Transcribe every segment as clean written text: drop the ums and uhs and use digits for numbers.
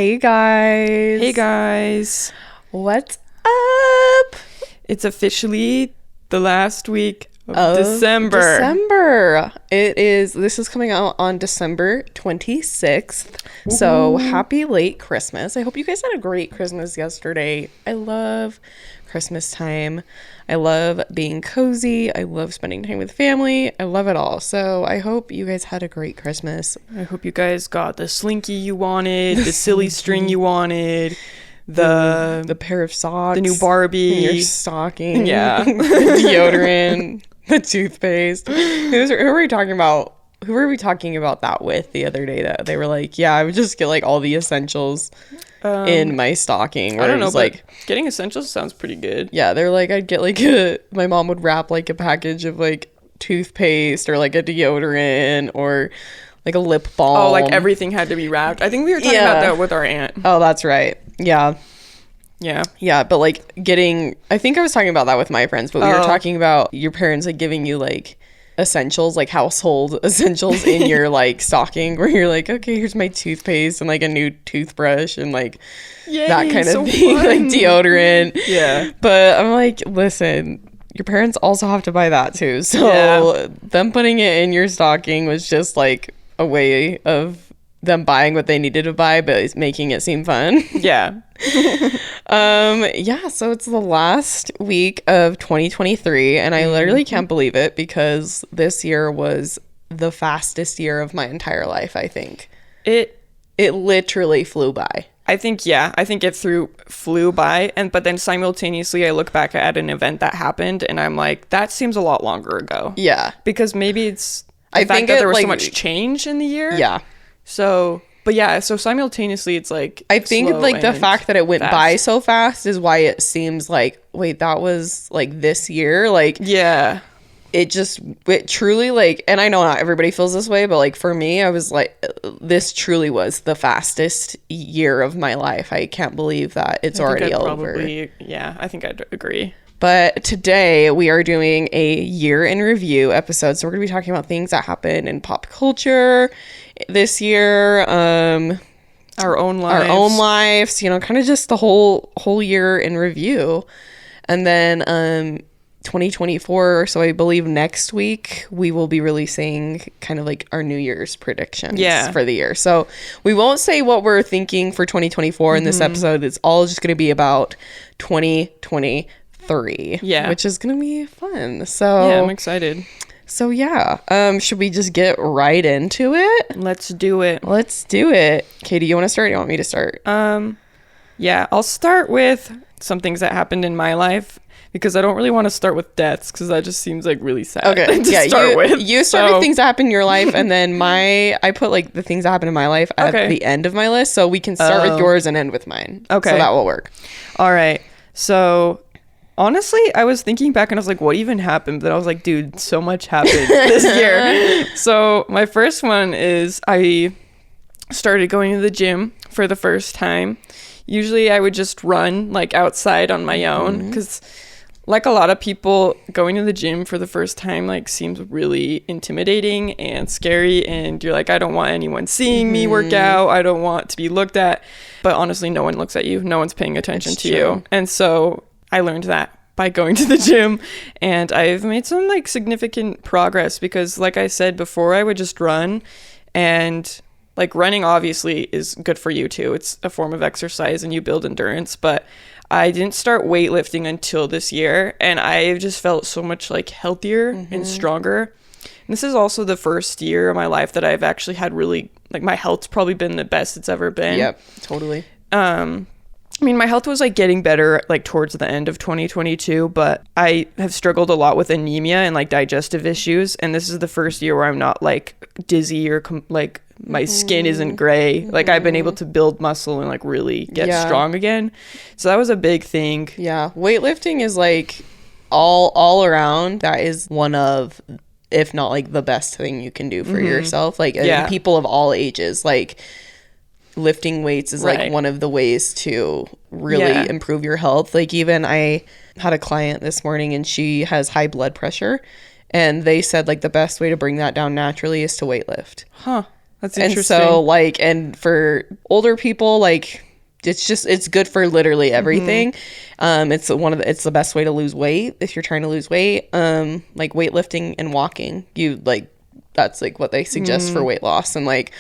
Hey guys. Hey guys. What's up? It's officially the last week of December. This is coming out on December 26th. Ooh. So happy late Christmas. I hope you guys had a great Christmas yesterday. I love Christmas time. I love being cozy. I love spending time with family. I love it all. So I hope you guys had a great Christmas. I hope you guys got the slinky you wanted, the silly string you wanted, the pair of socks, the new Barbie, in your stocking, yeah, the deodorant, the toothpaste. Who were we talking about? Who were we talking about that with the other day? That they were like, yeah, I would just get like all the essentials in my stocking. I don't know, like getting essentials sounds pretty good. Yeah, they're like, I'd get like my mom would wrap like a package of like toothpaste or like a deodorant or like a lip balm. Oh, like everything had to be wrapped. I think we were talking about that with our aunt. Oh, that's right. Yeah. Yeah, but like I think I was talking about that with my friends, but we were talking about your parents like giving you like essentials, like household essentials in your like stocking, where you're like, okay, here's my toothpaste and like a new toothbrush and like that kind of thing, fun. like deodorant. Yeah. But I'm like, listen, your parents also have to buy that too. So them putting it in your stocking was just like a way of them buying what they needed to buy, but it's making it seem fun. Yeah. So it's the last week of 2023 and I literally can't believe it because this year was the fastest year of my entire life. I think it literally flew by. I think it flew by, but then simultaneously I look back at an event that happened and I'm like, that seems a lot longer ago. Yeah, because maybe it's the fact that there was so much change in the year. Yeah. So simultaneously it's like, I think like the fact that it went by so fast is why it seems like, wait, that was like this year. Like, yeah, it truly like, and I know not everybody feels this way, but like for me, I was like, this truly was the fastest year of my life. I can't believe that it's already over. Yeah, I think I'd agree. But today we are doing a year in review episode. So we're going to be talking about things that happened in pop culture this year, our own lives, kind of just the whole year in review. And then 2024, so I believe next week we will be releasing kind of like our New Year's predictions for the year. So we won't say what we're thinking for 2024 in this episode. It's all just going to be about 2023. Which is gonna be fun. So yeah, I'm excited. So should we just get right into it? Let's do it. Katie, you want to start? You want me to start? I'll start with some things that happened in my life because I don't really want to start with deaths because that just seems like really sad. Okay, you start with things that happened in your life, and then I put like the things that happened in my life at the end of my list, so we can start with yours and end with mine. Okay, so that will work. All right, so. Honestly, I was thinking back and I was like, what even happened? But I was like, dude, so much happened this year. So my first one is I started going to the gym for the first time. Usually I would just run like outside on my own because like a lot of people, going to the gym for the first time like seems really intimidating and scary. And you're like, I don't want anyone seeing me work out. I don't want to be looked at. But honestly, no one looks at you. No one's paying attention to you. And so I learned that by going to the gym, and I've made some like significant progress because like I said before, I would just run, and like running obviously is good for you too. It's a form of exercise and you build endurance, but I didn't start weightlifting until this year, and I just felt so much like healthier and stronger. And this is also the first year of my life that I've actually had really like my health's probably been the best it's ever been. Yep, totally. I mean, my health was like getting better like towards the end of 2022, but I have struggled a lot with anemia and like digestive issues. And this is the first year where I'm not like dizzy or like my skin isn't gray. Like I've been able to build muscle and like really get strong again. So that was a big thing. Yeah. Weightlifting is like all around. That is one of, if not like the best thing you can do for yourself. Like people of all ages, like lifting weights is like one of the ways to really improve your health. Like even I had a client this morning and she has high blood pressure, and they said like the best way to bring that down naturally is to weightlift. That's And interesting. so like, and for older people, like it's good for literally everything. It's it's the best way to lose weight if you're trying to lose weight. Like weightlifting and walking, that's like what they suggest for weight loss. And like,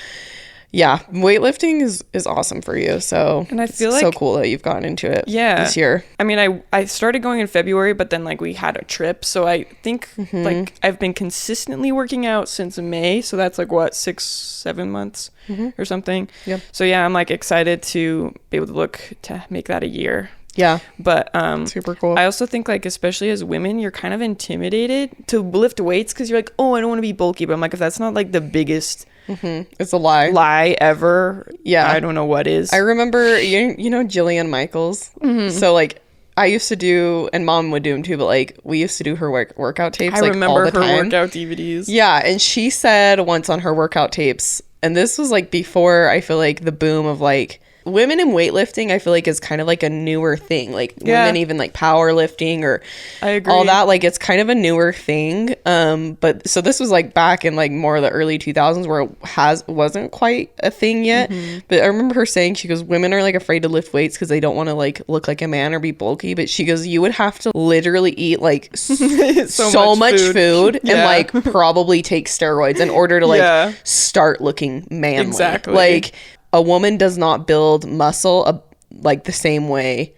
yeah, weightlifting is awesome for you. So, and I feel it's so like cool that you've gotten into it this year. I mean, I started going in February, but then like we had a trip, so I think like I've been consistently working out since May, so that's like what 6-7 months or something. Yep. So yeah, I'm like excited to be able to look to make that a year. Yeah, But super cool. I also think like especially as women, you're kind of intimidated to lift weights because you're like, oh, I don't want to be bulky. But I'm like, if that's not like the biggest It's a lie ever, Yeah. I don't know what is. I remember, you know Jillian Michaels? So, like, I used to do, and Mom would do them too, but, like, we used to do her workout tapes, I like, remember all the her time. workout DVDs. Yeah, and she said once on her workout tapes, and this was, like, before, I feel like, the boom of, like, women in weightlifting, I feel like, is kind of, like, a newer thing. Like, women even, like, powerlifting or I agree. all that. Like, it's kind of a newer thing. But, so this was, like, back in, like, more of the early 2000s where it wasn't quite a thing yet. But I remember her saying, she goes, women are, like, afraid to lift weights because they don't want to, like, look like a man or be bulky. But she goes, you would have to literally eat, like, so much food and, like, probably take steroids in order to, like, start looking manly. Exactly. Like, a woman does not build muscle like the same way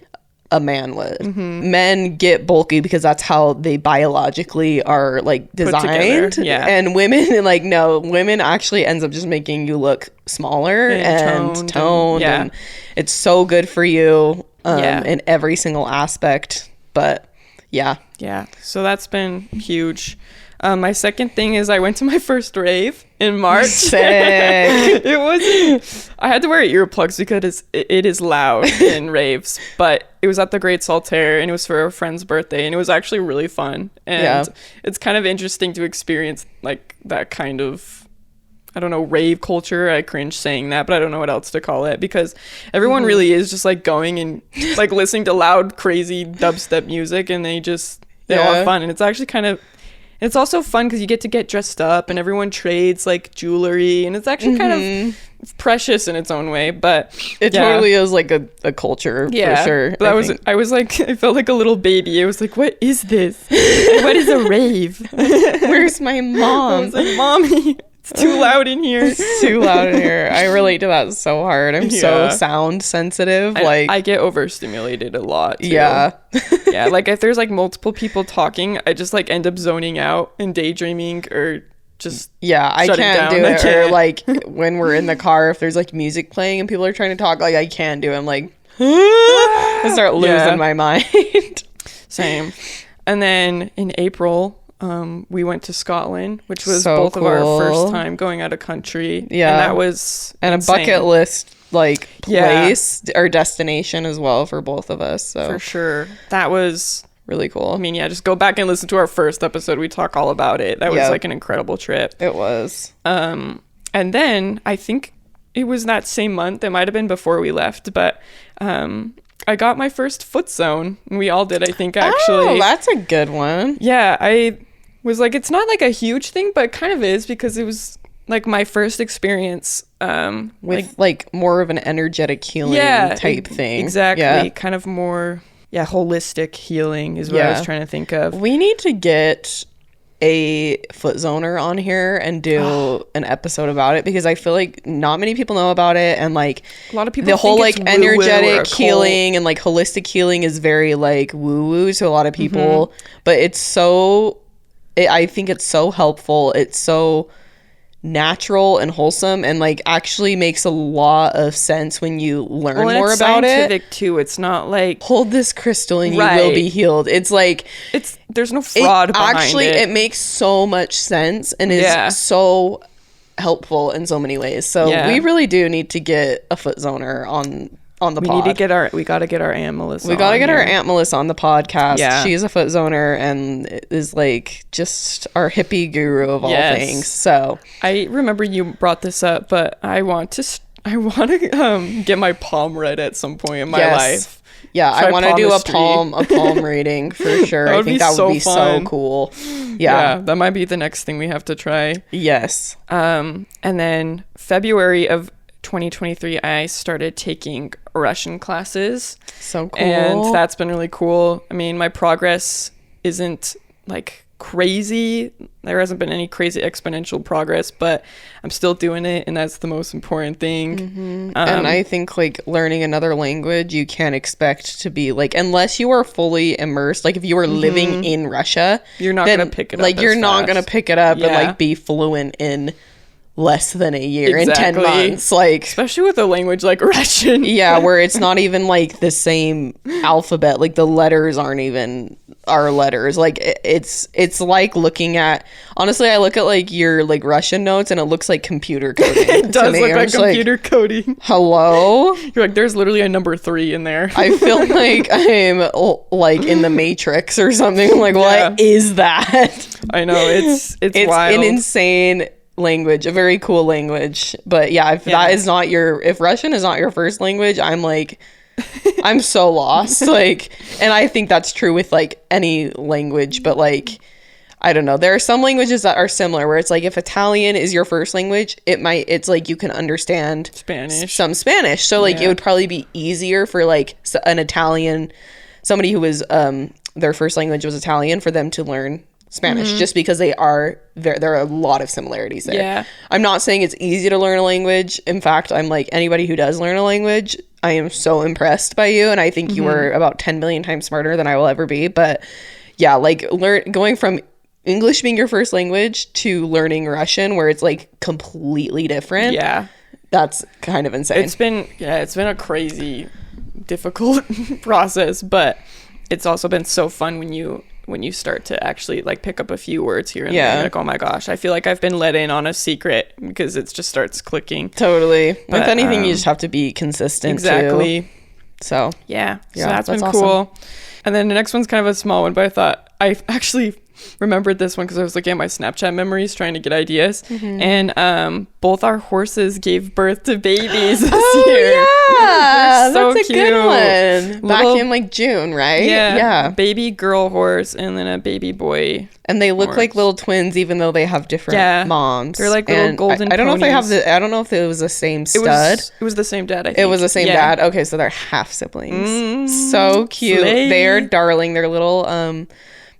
a man would. Men get bulky because that's how they biologically are like designed. Yeah. And women, like, no, women actually ends up just making you look smaller and toned. Yeah. And it's so good for you Yeah. in every single aspect. But yeah. Yeah, so that's been huge. My second thing is I went to my first rave in March. Sick. It was, I had to wear earplugs because it is loud in raves, but it was at the Great Saltaire and it was for a friend's birthday and it was actually really fun. And it's kind of interesting to experience like that kind of, I don't know, rave culture. I cringe saying that, but I don't know what else to call it because everyone really is just like going and like listening to loud, crazy dubstep music and they all have fun. And it's actually kind of, it's also fun because you get to get dressed up and everyone trades like jewelry and it's actually kind of precious in its own way, but it totally is like a culture for sure. But I was like, I felt like a little baby. I was like, what is this? What is a rave? Where's my I mom? was like, Mommy, it's too loud in here. It's too loud in here. I relate to that so hard. I'm so sound sensitive. I get overstimulated a lot too. Yeah. Yeah, like if there's like multiple people talking, I just like end up zoning out and daydreaming or just I shutting can't down. do I it. Or can't. like when we're in the car, if there's like music playing and people are trying to talk, like I can't do it. I'm like, I start losing my mind. Same. And then in April, we went to Scotland, which was So both of our cool. first time going out of country. Yeah. And that was And insane. a bucket list like place or destination as well for both of us. So For sure. That was, really cool. I mean, yeah, just go back and listen to our first episode. We talk all about it. That was like an incredible trip. It was. And then I think it was that same month. It might have been before we left, but I got my first foot zone. We all did, I think, actually. Oh, that's a good one. Yeah, I was like, it's not like a huge thing, but it kind of is because it was like my first experience With like more of an energetic healing type thing. Exactly. Yeah. Kind of more, holistic healing is what I was trying to think of. We need to get a foot zoner on here and do an episode about it because I feel like not many people know about it, and like A lot of people the whole think like it's woo-woo or a energetic cult. healing and like holistic healing is very like woo woo to a lot of people, but it's I think it's so helpful. It's so natural and wholesome and like actually makes a lot of sense when you learn Well, and more it's about scientific too. It's not like hold this crystal and you will be healed. It's like there's no fraud behind actually it. it makes so much sense and is so helpful in so many ways. So we really do need to get a foot zoner on the We pod. need to get we got to get our Aunt Melissa. We got to get our here. Aunt Melissa on the podcast. Yeah. She's a foot zoner and is like just our hippie guru of all Yes. things. So I remember you brought this up, but I want to get my palm read at some point in my life. Yeah, Try I want to do palmistry. a palm reading for sure. That I would think be that would so be fun. so cool. Yeah, Yeah. that might be the next thing we have to try. Yes. And then February of 2023, I started taking Russian classes. So cool. And that's been really cool. I mean, my progress isn't like crazy. There hasn't been any crazy exponential progress, but I'm still doing it, and that's the most important thing. And I think like learning another language, you can't expect to be like, unless you are fully immersed, like if you are living in Russia, You're not then, gonna pick it up like as you're not fast. gonna pick it up and Yeah. like be fluent in less than a year, in 10 Exactly. months, like Especially with a language like Russian. yeah, where it's not even like the same alphabet, like the letters aren't even our letters. Like it's like looking at, honestly, I look at like your like Russian notes and it looks like computer coding. It does look like computer coding. Hello. You're like, there's literally a number 3 in there. I feel like I'm like in the Matrix or something. Like, Yeah. what is that? I know, it's an wild. insane language, a very cool language. But yeah, if Yeah. that is not if Russian is not your first language, I'm like, I'm so lost. Like, and I think that's true with like any language, but like, I don't know. There are some languages that are similar where it's like if Italian is your first language, it's like you can understand Spanish. some Spanish. So like Yeah. it would probably be easier for like an Italian, somebody who was their first language was Italian, for them to learn Spanish, just because there are a lot of similarities there. Yeah. I'm not saying it's easy to learn a language. In fact, I'm like, anybody who does learn a language, I am so impressed by you, and I think you are about 10 million times smarter than I will ever be. But yeah, like going from English being your first language to learning Russian, where it's like completely different. Yeah. That's kind of insane. It's been a crazy, difficult process, but it's also been so fun when you start to actually like pick up a few words here and there. You're like, oh my gosh, I feel like I've been let in on a secret because it just starts clicking. Totally. With But, anything, you just have to be consistent. Exactly. Too. So Yeah. So Yeah, that's been that's cool. And then the next one's kind of a small one, but I thought I actually remembered this one because I was looking at my Snapchat memories trying to get ideas. And both our horses gave birth to babies this year. yeah, They're so that's a good one. Back Little- in like June, right? Yeah. Baby girl horse and then a baby boy. And they look like Horse. little twins, even though they have different Yeah. moms. They're like little And golden I don't know if they have ponies. I don't know if it was the same It stud. was the same dad, I think. It was the same Yeah. dad. Okay, so they're half siblings. So cute. slay. They are darling. They're little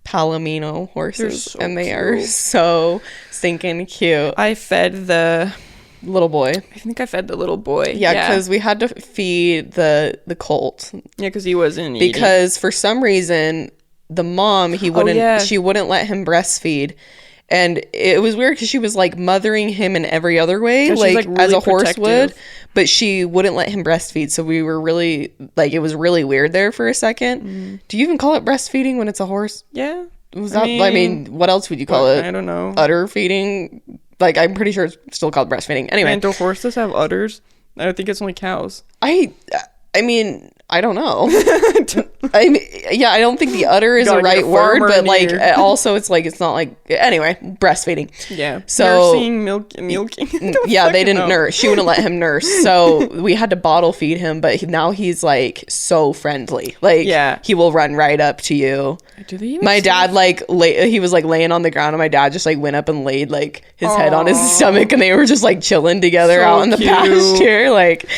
Palomino horses, so and they are cute. so stinking cute. I fed the Little boy. I think I fed the little boy. Yeah, because we had to feed the colt Yeah, because he wasn't eating. because for some reason the mom yeah. she wouldn't let him breastfeed. And it was weird because she was like mothering him in every other way, she's, like, like, as really a horse protective. would, but she wouldn't let him breastfeed. So we were really like, it was really weird there for a second. Do you even call it breastfeeding when it's a horse? Yeah. Was that? I mean, what else would you call it? I don't know. Udder feeding? Like, I'm pretty sure it's still called breastfeeding. Anyway, And do horses have udders? I don't think it's only cows. I mean, I don't know. I mean, yeah, I don't think the udder is the Gotta get right a word, farmer but in like here. also it's like it's not like anyway, breastfeeding. Yeah. So- nursing, milking. Yeah, they didn't know. nurse. She wouldn't let him nurse, so we had to bottle feed him. But now he's like so friendly. Like, Yeah. he will run right up to you. Do they even My still- dad he was like laying on the ground, and my dad just like went up and laid like his head on his stomach, and they were just like chilling together So out in the cute. pasture. Like,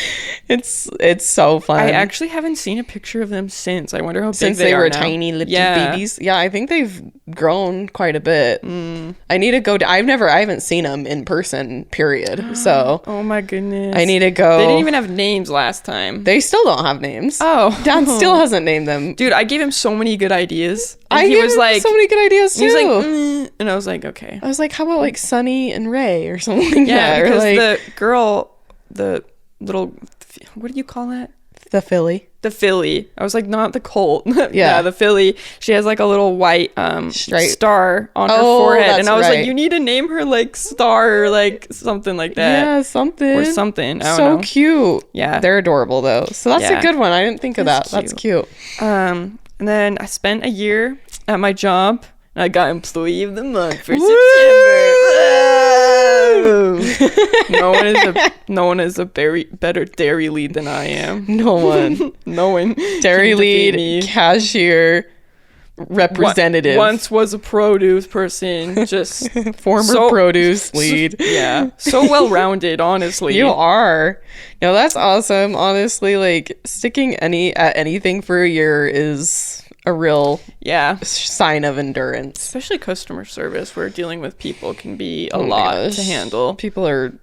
it's so fun. I actually haven't seen a picture of them since. I wonder how big Since they they are were now. tiny little Yeah. babies. Yeah, I think they've grown quite a bit. I need to go I haven't seen them in person, period. So Oh my goodness. I need to go. They didn't even have names last time. They still don't have names. Oh. Dad still hasn't named them. Dude, I gave him so many good ideas. And I he gave was him like, so many good ideas too. he was like, and I was like, okay. I was like, how about like Sunny and Ray or something like Yeah, that? Or because like the girl, the little, what do you call that? the filly. The filly. I was like, not the colt. Yeah. The filly. She has like a little white Stripe. star on her Oh, forehead. that's And I was right. like, you need to name her like Star or like something like that. Yeah, something. Or something. I don't So know. cute. Yeah. They're adorable though. So that's Yeah. a good one. I didn't think of that. That's That's cute. And then I spent a year at my job and I got employee of the month for Woo! September. No one is a better dairy lead than I am. No one. No one. Dairy can defeat me. lead, cashier, representative. Once was a produce person, just Former produce lead. Yeah, so well rounded. Honestly, You are. No, that's awesome. Honestly, like sticking at anything for a year is a real sign of endurance. Especially customer service, where dealing with people can be a Oh my lot gosh. to handle. People are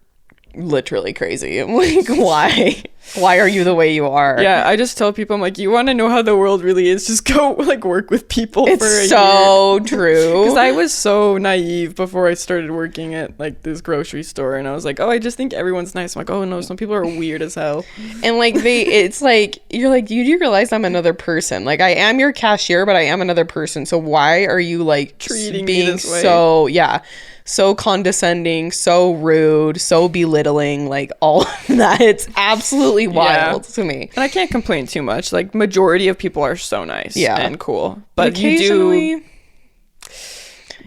literally crazy. I'm like, why? Why are you the way you are? Yeah, I just tell people, I'm like, you want to know how the world really is? Just go like work with people for a year. It's so true. Because I was so naive before I started working at like this grocery store, and I was like, oh, I just think everyone's nice. I'm like, oh no, some people are weird as hell. And like it's like you're like, you do realize I'm another person. Like I am your cashier, but I am another person. So why are you like Treating me being this way? so condescending, so rude, so belittling, like all of that? It's absolutely wild to me. And I can't complain too much. Like majority of people are so nice and cool, but occasionally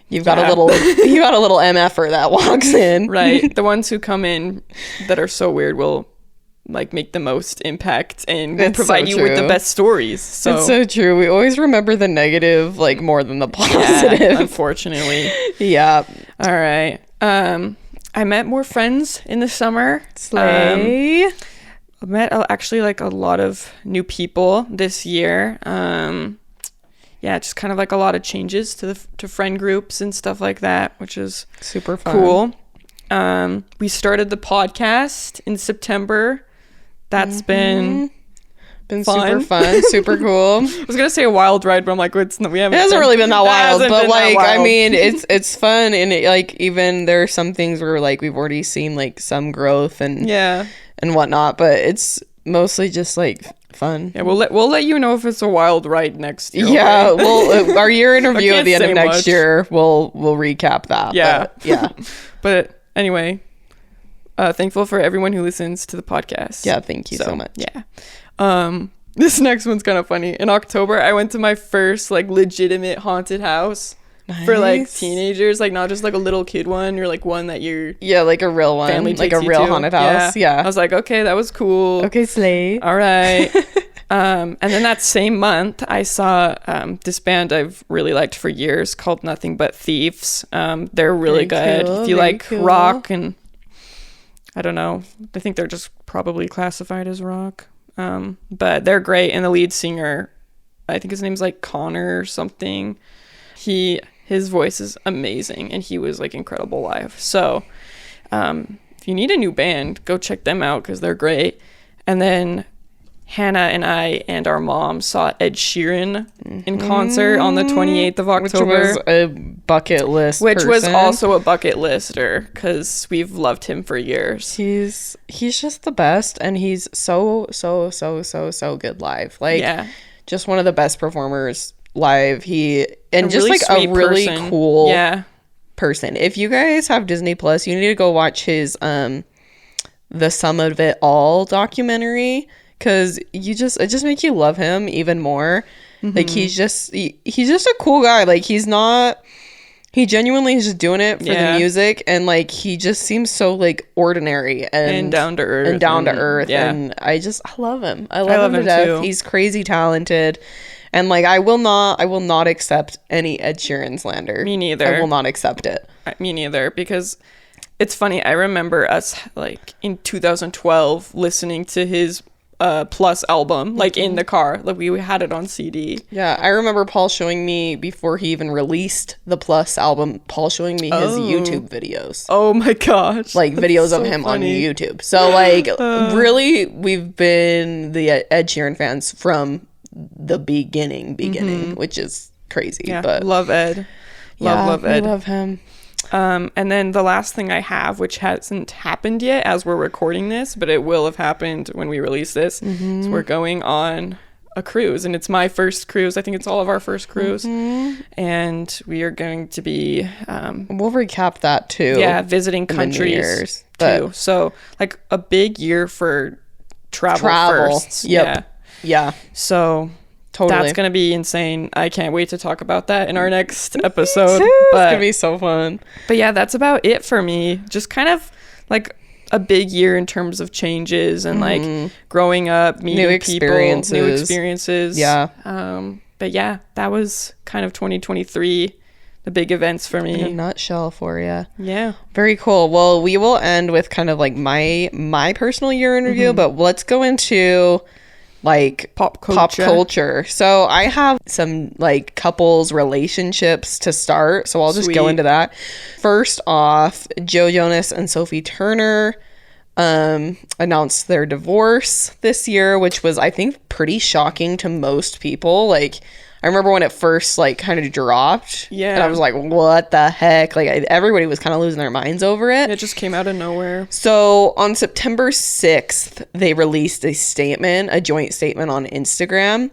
you've got a little MFer that walks in. Right. The ones who come in that are so weird will like make the most impact and will provide you with the best stories. So it's so true. We always remember the negative like more than the positive. Unfortunately. Yeah. All right. I met more friends in the summer. Slay. I met actually like a lot of new people this year. Just kind of like a lot of changes to friend groups and stuff like that, which is super fun. Cool. We started the podcast in September. That's been fun. Super fun, super cool. I was gonna say a wild ride, but I'm like, we haven't. It hasn't really been that wild, but like, wild. I mean, it's fun, and like even there are some things where like we've already seen like some growth and whatnot, but it's mostly just like fun. Yeah, we'll let you know if it's a wild ride next year. Yeah, well, our year in review at the end of next year, we'll recap that. Yeah, but, but anyway, thankful for everyone who listens to the podcast. Yeah, thank you so much. Yeah. This next one's kind of funny. In October, I went to my first like legitimate haunted house for like teenagers, like not just like a little kid one or like one that your like a real one, family like takes a real you to. haunted house. Yeah. I was like, okay, that was cool. Okay, slay. All right. And then that same month, I saw this band I've really liked for years called Nothing But Thieves. They're really good. If you like rock, and I don't know, I think they're just probably classified as rock. But they're great. And the lead singer, I think his name's like Connor or something. His voice is amazing, and he was like incredible live. So if you need a new band, go check them out because they're great. And then Hannah and I and our mom saw Ed Sheeran in concert on the 28th of October. Which was a bucket list was also a bucket lister because we've loved him for years. He's just the best, and he's so good live. Like, just one of the best performers live. Just like a really cool person. If you guys have Disney Plus, you need to go watch his The Sum of It All documentary, because it just makes you love him even more. Like he's just a cool guy. Like he genuinely is just doing it for the music, and like he just seems so like ordinary and down to earth and I love him. I love him to death. Too. He's crazy talented. And like I will not accept any Ed Sheeran slander. Me neither. I will not accept it. Me neither, because it's funny. I remember us like in 2012 listening to his Plus album, like in the car. Like we had it on CD. Yeah, I remember Paul showing me, before he even released the Plus album, Paul showing me his YouTube videos. Oh my gosh. Like videos of him funny. On YouTube. So like really, we've been the Ed Sheeran fans from the beginning, which is crazy. Yeah, but love Ed. Love Ed. I love him. And then the last thing I have, which hasn't happened yet as we're recording this, but it will have happened when we release this, is we're going on a cruise, and it's my first cruise. I think it's all of our first cruise, and we are going to be we'll recap that too. Yeah, visiting countries too. So like a big year for travel firsts. Yep. Yeah. So Totally. That's going to be insane. I can't wait to talk about that in our next episode. It's going to be so fun. But yeah, that's about it for me. Just kind of like a big year in terms of changes and like growing up, meeting new experiences. Yeah. But yeah, that was kind of 2023, the big events for me. In a nutshell for you. Yeah. Very cool. Well, we will end with kind of like my personal year in review, but let's go into like pop culture. So I have some like couples relationships to start, so I'll just go into that. First off, Joe Jonas and Sophie Turner announced their divorce this year, which was, I think, pretty shocking to most people. Like, I remember when it first like kind of dropped, and I was like, what the heck? Like, everybody was kind of losing their minds over it. It just came out of nowhere. So on September 6th, they released a joint statement on Instagram.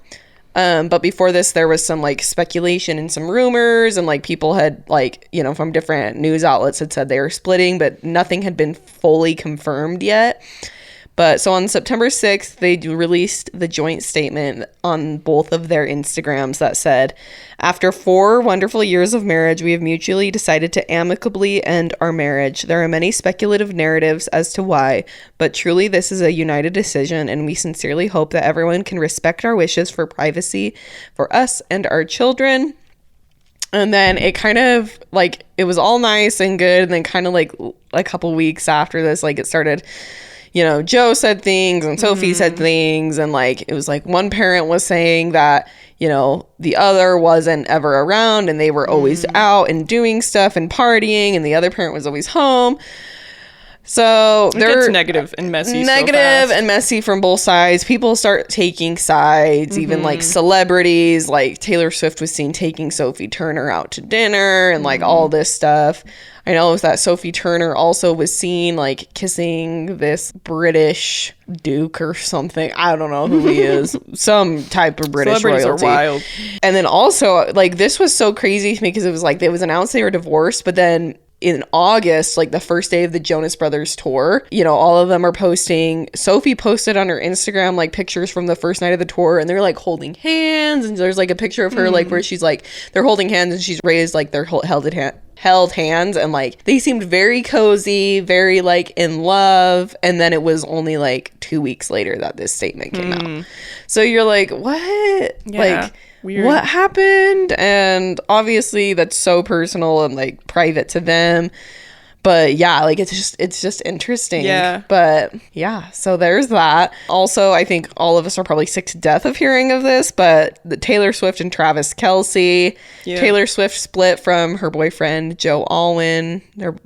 But before this, there was some like speculation and some rumors, and like people had like, you know, from different news outlets had said they were splitting, but nothing had been fully confirmed yet. But so on September 6th, they released the joint statement on both of their Instagrams that said, "After 4 wonderful years of marriage, we have mutually decided to amicably end our marriage. There are many speculative narratives as to why, but truly this is a united decision, and we sincerely hope that everyone can respect our wishes for privacy for us and our children." And then it kind of like, it was all nice and good, and then kind of like a couple weeks after this, like it started, you know, Joe said things and Sophie said things, and like it was like one parent was saying that, you know, the other wasn't ever around and they were always out and doing stuff and partying, and the other parent was always home. So they're negative and messy. And messy from both sides. People start taking sides, even like celebrities, like Taylor Swift was seen taking Sophie Turner out to dinner and like all this stuff. I know that Sophie Turner also was seen like kissing this British duke or something. I don't know who he is. Some type of British Celebrities royalty. Are wild. And then also, like, this was so crazy to me because it was like, it was announced they were divorced, but then in August, like the first day of the Jonas Brothers tour, you know, all of them are posting. Sophie posted on her Instagram like pictures from the first night of the tour, and they're like holding hands, and there's like a picture of her like where she's like, they're holding hands and she's raised like their held hands, and like they seemed very cozy, very like in love. And then it was only like 2 weeks later that this statement came out. So you're like, what? Like, weird. What happened? And obviously that's so personal and like private to them. But yeah, like it's just interesting. Yeah. But yeah, so there's that. Also, I think all of us are probably sick to death of hearing of this, but the Taylor Swift and Travis Kelce. Yeah. Taylor Swift split from her boyfriend, Joe Alwyn. Their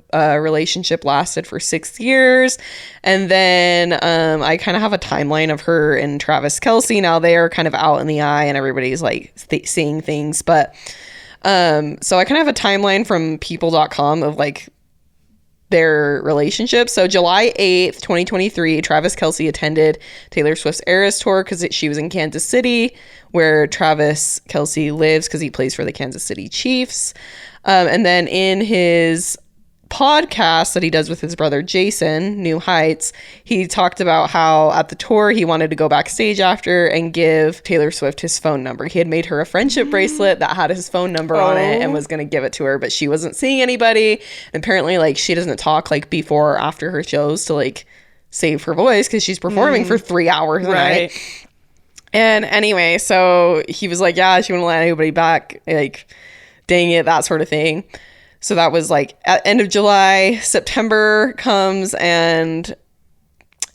relationship lasted for 6 years. And then I kind of have a timeline of her and Travis Kelce. Now they are kind of out in the eye and everybody's like seeing things. But so I kind of have a timeline from people.com of like their relationship. So July 8th, 2023, Travis Kelce attended Taylor Swift's Eras Tour because she was in Kansas City, where Travis Kelce lives because he plays for the Kansas City Chiefs. And then in his podcast that he does with his brother Jason, New Heights, he talked about how at the tour he wanted to go backstage after and give Taylor Swift his phone number. He had made her a friendship bracelet that had his phone number on it and was going to give it to her, but she wasn't seeing anybody. And apparently like she doesn't talk like before or after her shows to like save her voice because she's performing for 3 hours a night. And anyway, so he was like, yeah, she wouldn't let anybody back, like dang it, that sort of thing. So that was like at end of July. September comes and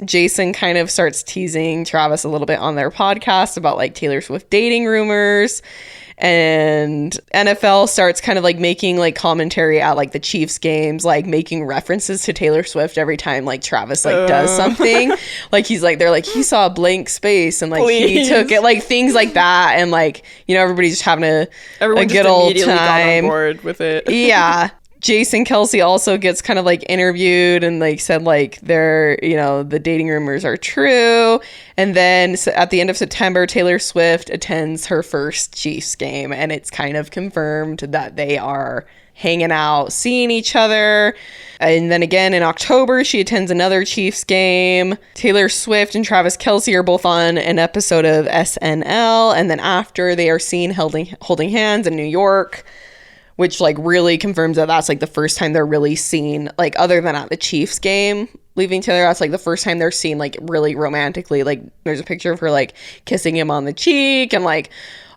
Jason kind of starts teasing Travis a little bit on their podcast about like Taylor Swift dating rumors. And NFL starts kind of like making like commentary at like the Chiefs games, like making references to Taylor Swift every time like Travis like does something. Like he's like, they're like, he saw a blank space and like he took it, like things like that. And like, you know, everybody's just having a good old time. Got on board with it. Yeah. Jason Kelsey also gets kind of like interviewed and like said like they're, you know, the dating rumors are true. And then at the end of September, Taylor Swift attends her first Chiefs game, and it's kind of confirmed that they are hanging out, seeing each other. And then again in October, she attends another Chiefs game. Taylor Swift and Travis Kelce are both on an episode of SNL. And then after, they are seen holding hands in New York, which like really confirms that that's like the first time they're really seen, like other than at the Chiefs game leaving together. That's like the first time they're seen like really romantically. Like there's a picture of her like kissing him on the cheek and like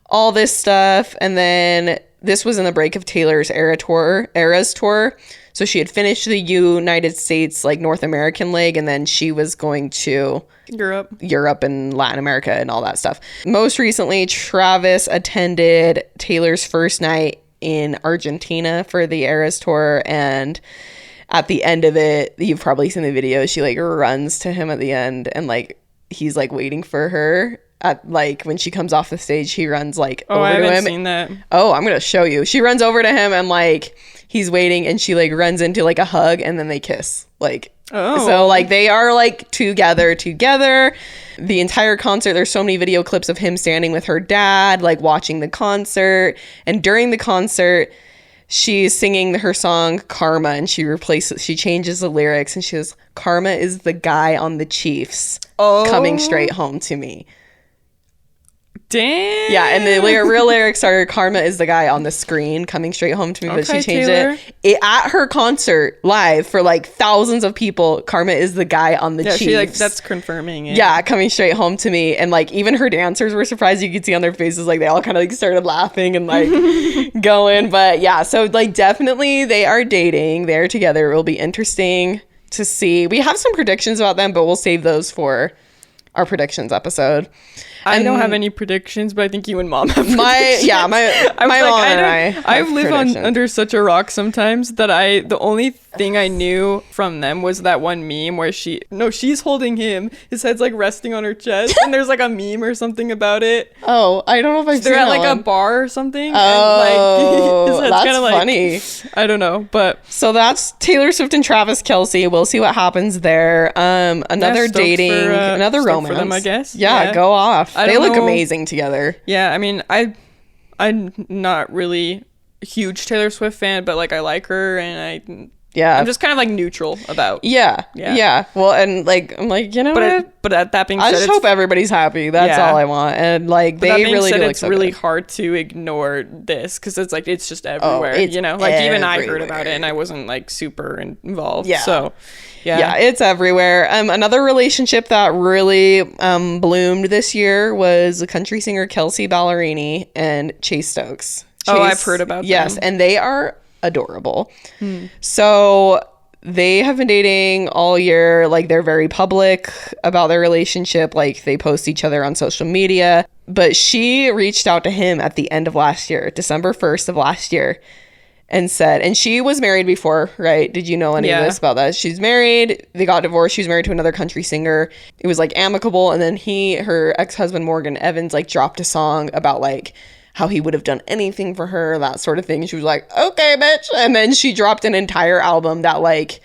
all this stuff. And then this was in the break of Taylor's Eras tour. So she had finished the United States like North American leg, and then she was going to Europe and Latin America and all that stuff. Most recently, Travis attended Taylor's first night in Argentina for the Eras tour, and at the end of it, you've probably seen the video, she like runs to him at the end, and like he's like waiting for her at like when she comes off the stage. He runs like over to him. I haven't seen that. Oh, I'm gonna show you. She runs over to him and like he's waiting, and she like runs into like a hug, and then they kiss. Like so like they are like together. The entire concert, there's so many video clips of him standing with her dad, like watching the concert. And during the concert, she's singing her song Karma, and she changes the lyrics, and she says, "Karma is the guy on the Chiefs coming straight home to me." Damn. Yeah, and the real lyrics are "Karma is the guy on the screen coming straight home to me," but she changed it at her concert live for like thousands of people. Karma is the guy on the Chiefs. She like that's confirming it. Yeah, coming straight home to me. And like even her dancers were surprised. You could see on their faces like they all kind of like started laughing and like going. But yeah, so like definitely they are dating. They're together. It will be interesting to see. We have some predictions about them, but we'll save those for our predictions episode. I don't have any predictions, but I think you and Mom have predictions. My mom and I live under such a rock sometimes that the only thing I knew from them was that one meme where she's holding him, his head's like resting on her chest, and there's like a meme or something about it. Oh, I don't know if I've seen They're at that like one. a bar or something. Oh, and, like, his head's that's kinda, like, funny. I don't know, but so that's Taylor Swift and Travis Kelce. We'll see what happens there. Another dating, another romance for them, I guess. Yeah, go off. They look amazing together. Yeah, I mean, I'm not really a huge Taylor Swift fan, but like I like her, and I'm just kind of like neutral about. Yeah. Well, and like I'm like, you know what? But that being I said, just hope everybody's happy. That's all I want. And like they really do. It's really hard to ignore this because it's like it's just everywhere. It's you know, like even I heard everywhere. about it and I wasn't like super involved. Yeah. So. Yeah, it's everywhere. Another relationship that really bloomed this year was the country singer Kelsea Ballerini and Chase Stokes. I've heard about them. Yes, and they are adorable. So they have been dating all year. Like they're very public about their relationship. Like they post each other on social media. But she reached out to him at the end of last year, December 1st of last year. And said, and she was married before, right? Did you know any of this about that? She's married. They got divorced. She was married to another country singer. It was like amicable. And then her ex-husband, Morgan Evans, like dropped a song about like how he would have done anything for her, that sort of thing. And she was like, okay, bitch. And then she dropped an entire album that like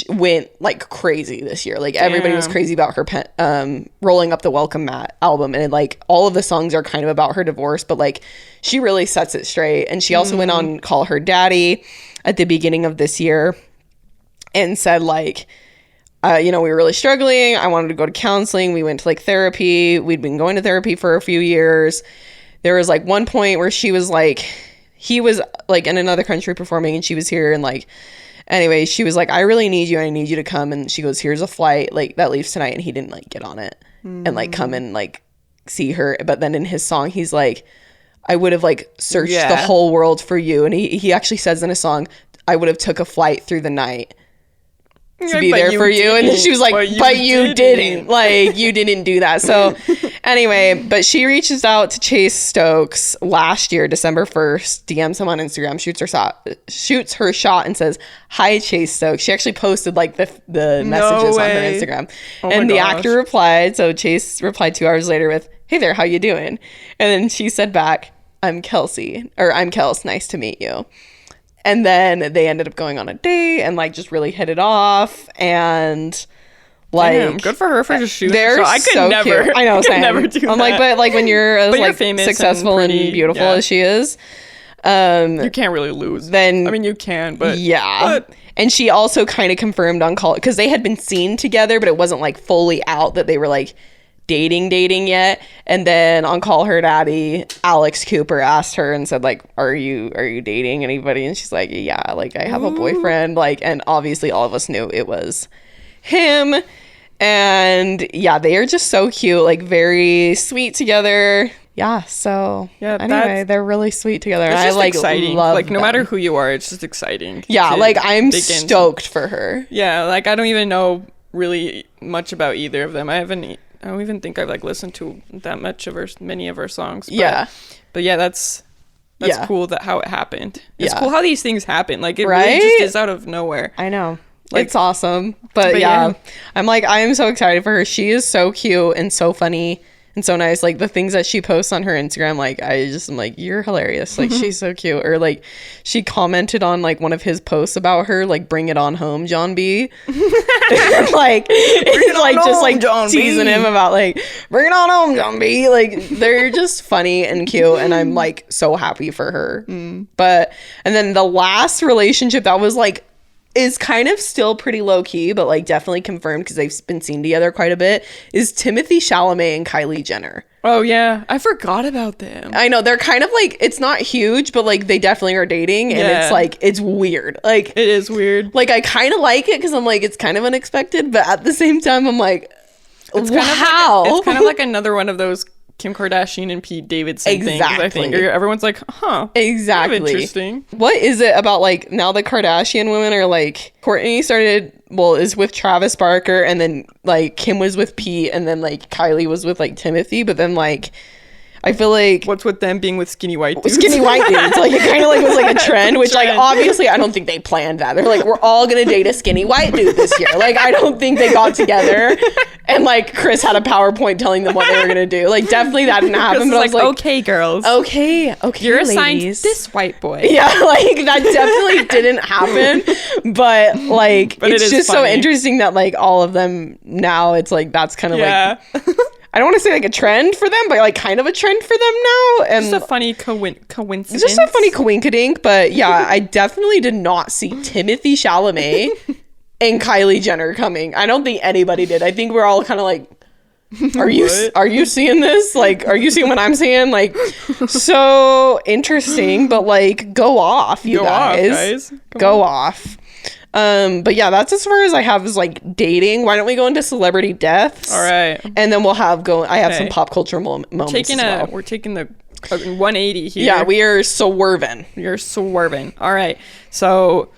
went like crazy this year. Like everybody was crazy about her Rolling Up the Welcome Mat album, and like all of the songs are kind of about her divorce, but like she really sets it straight. And she also went on Call Her Daddy at the beginning of this year and said like we were really struggling. I wanted to go to counseling. We went to like therapy. We'd been going to therapy for a few years. There was like one point where she was like, he was like in another country performing and she was here, and like anyway, she was like, I really need you. I need you to come. And she goes, here's a flight like that leaves tonight. And he didn't like get on it and like come and like see her. But then in his song, he's like, I would have like searched the whole world for you. And he actually says in a song, I would have took a flight through the night to be there for you. And then she was like, but you didn't. Like, you didn't do that. So anyway, but she reaches out to Chase Stokes last year, December 1st, DMs him on Instagram, shoots her shot and says, hi, Chase Stokes. She actually posted like the messages on her Instagram. And the actor replied. So Chase replied 2 hours later with, hey there, how you doing? And then she said back, I'm Kelsey, or I'm Kels, nice to meet you. And then they ended up going on a date and like just really hit it off. And like, Damn, good for her for just shooting. they're I could so never. cute. I know, I could same. never do I'm like, that. but like when you're as But you're like famous and successful and, pretty, beautiful yeah. as she is, You can't really lose. then I mean, you can, but yeah. but- And she also kind of confirmed on call because they had been seen together, but it wasn't like fully out that they were like dating yet. And then on Call Her Daddy, Alex Cooper asked her and said like, are you dating anybody? And she's like, yeah, like I have a boyfriend. Like, and obviously all of us knew it was him. And yeah, they are just so cute, like very sweet together. Yeah, so Yeah, anyway, they're really sweet together. It's And I just like exciting. love Like no them. matter who you are, it's just exciting. Yeah, to like I'm dig into. stoked for her. Yeah, like I don't even know really much about either of them. I don't even think I've like listened to that much of many of her songs. But, but yeah, that's Yeah. cool that how it happened. It's Yeah. cool how these things happen. Like it Right? really just is out of nowhere. I know. Like- It's awesome. But yeah. yeah, I'm like, I am so excited for her. She is so cute and so funny and so nice. Like the things that she posts on her Instagram, like I just am like, you're hilarious. Like she's so cute. Or like she commented on like one of his posts about her, like bring it on home, John B. Like it's like just like John B. teasing him about like bring it on home, John B. Like they're just funny and cute, and I'm like so happy for her. But and then the last relationship that was like is kind of still pretty low key, but like definitely confirmed because they've been seen together quite a bit, is Timothy Chalamet and Kylie Jenner. Oh yeah, I forgot about them. I know they're kind of like, it's not huge, but like they definitely are dating, and Yeah. it's like it's weird. Like It is weird. I kind of like it because I'm like it's kind of unexpected, but at the same time I'm like, It's kind of like another one of those Kim Kardashian and Pete Davidson things, I think. Exactly. Everyone's like, huh. Exactly. Interesting. What is it about like now the Kardashian women are like Kourtney is with Travis Barker, and then like Kim was with Pete, and then like Kylie was with like Timothy, but then like I feel like What's with them being with skinny white dudes? skinny white dudes, like it kind of like was like a trend, which like Trend. obviously I don't think they planned that. They're like, we're all gonna date a skinny white dude this year. Like I don't think they got together and like Chris had a PowerPoint telling them what they were gonna do. Like definitely that didn't happen. But I was like, okay, girls. okay, You're assigned ladies. this white boy. Yeah, like that definitely didn't happen, but like But it it's is just so funny. interesting that like all of them now it's like that's kind of Yeah. like I don't want to say like a trend for them, but like kind of a trend for them now, and Just a funny coincidence. it's just a funny coinkadink. But yeah, I definitely did not see Timothy Chalamet and Kylie Jenner coming. I don't think anybody did. I think we're all kind of like, are you seeing this? Like, are you seeing what I'm seeing? Like, so interesting, but like, go off, you Go off, guys. guys. Come Go off. But yeah, that's as far as I have is like dating. Why don't we go into celebrity deaths? All right. And then we'll have I have some Okay. pop culture moments as well. We're taking the 180 here. Yeah, we are swerving. You're swerving. All right. So,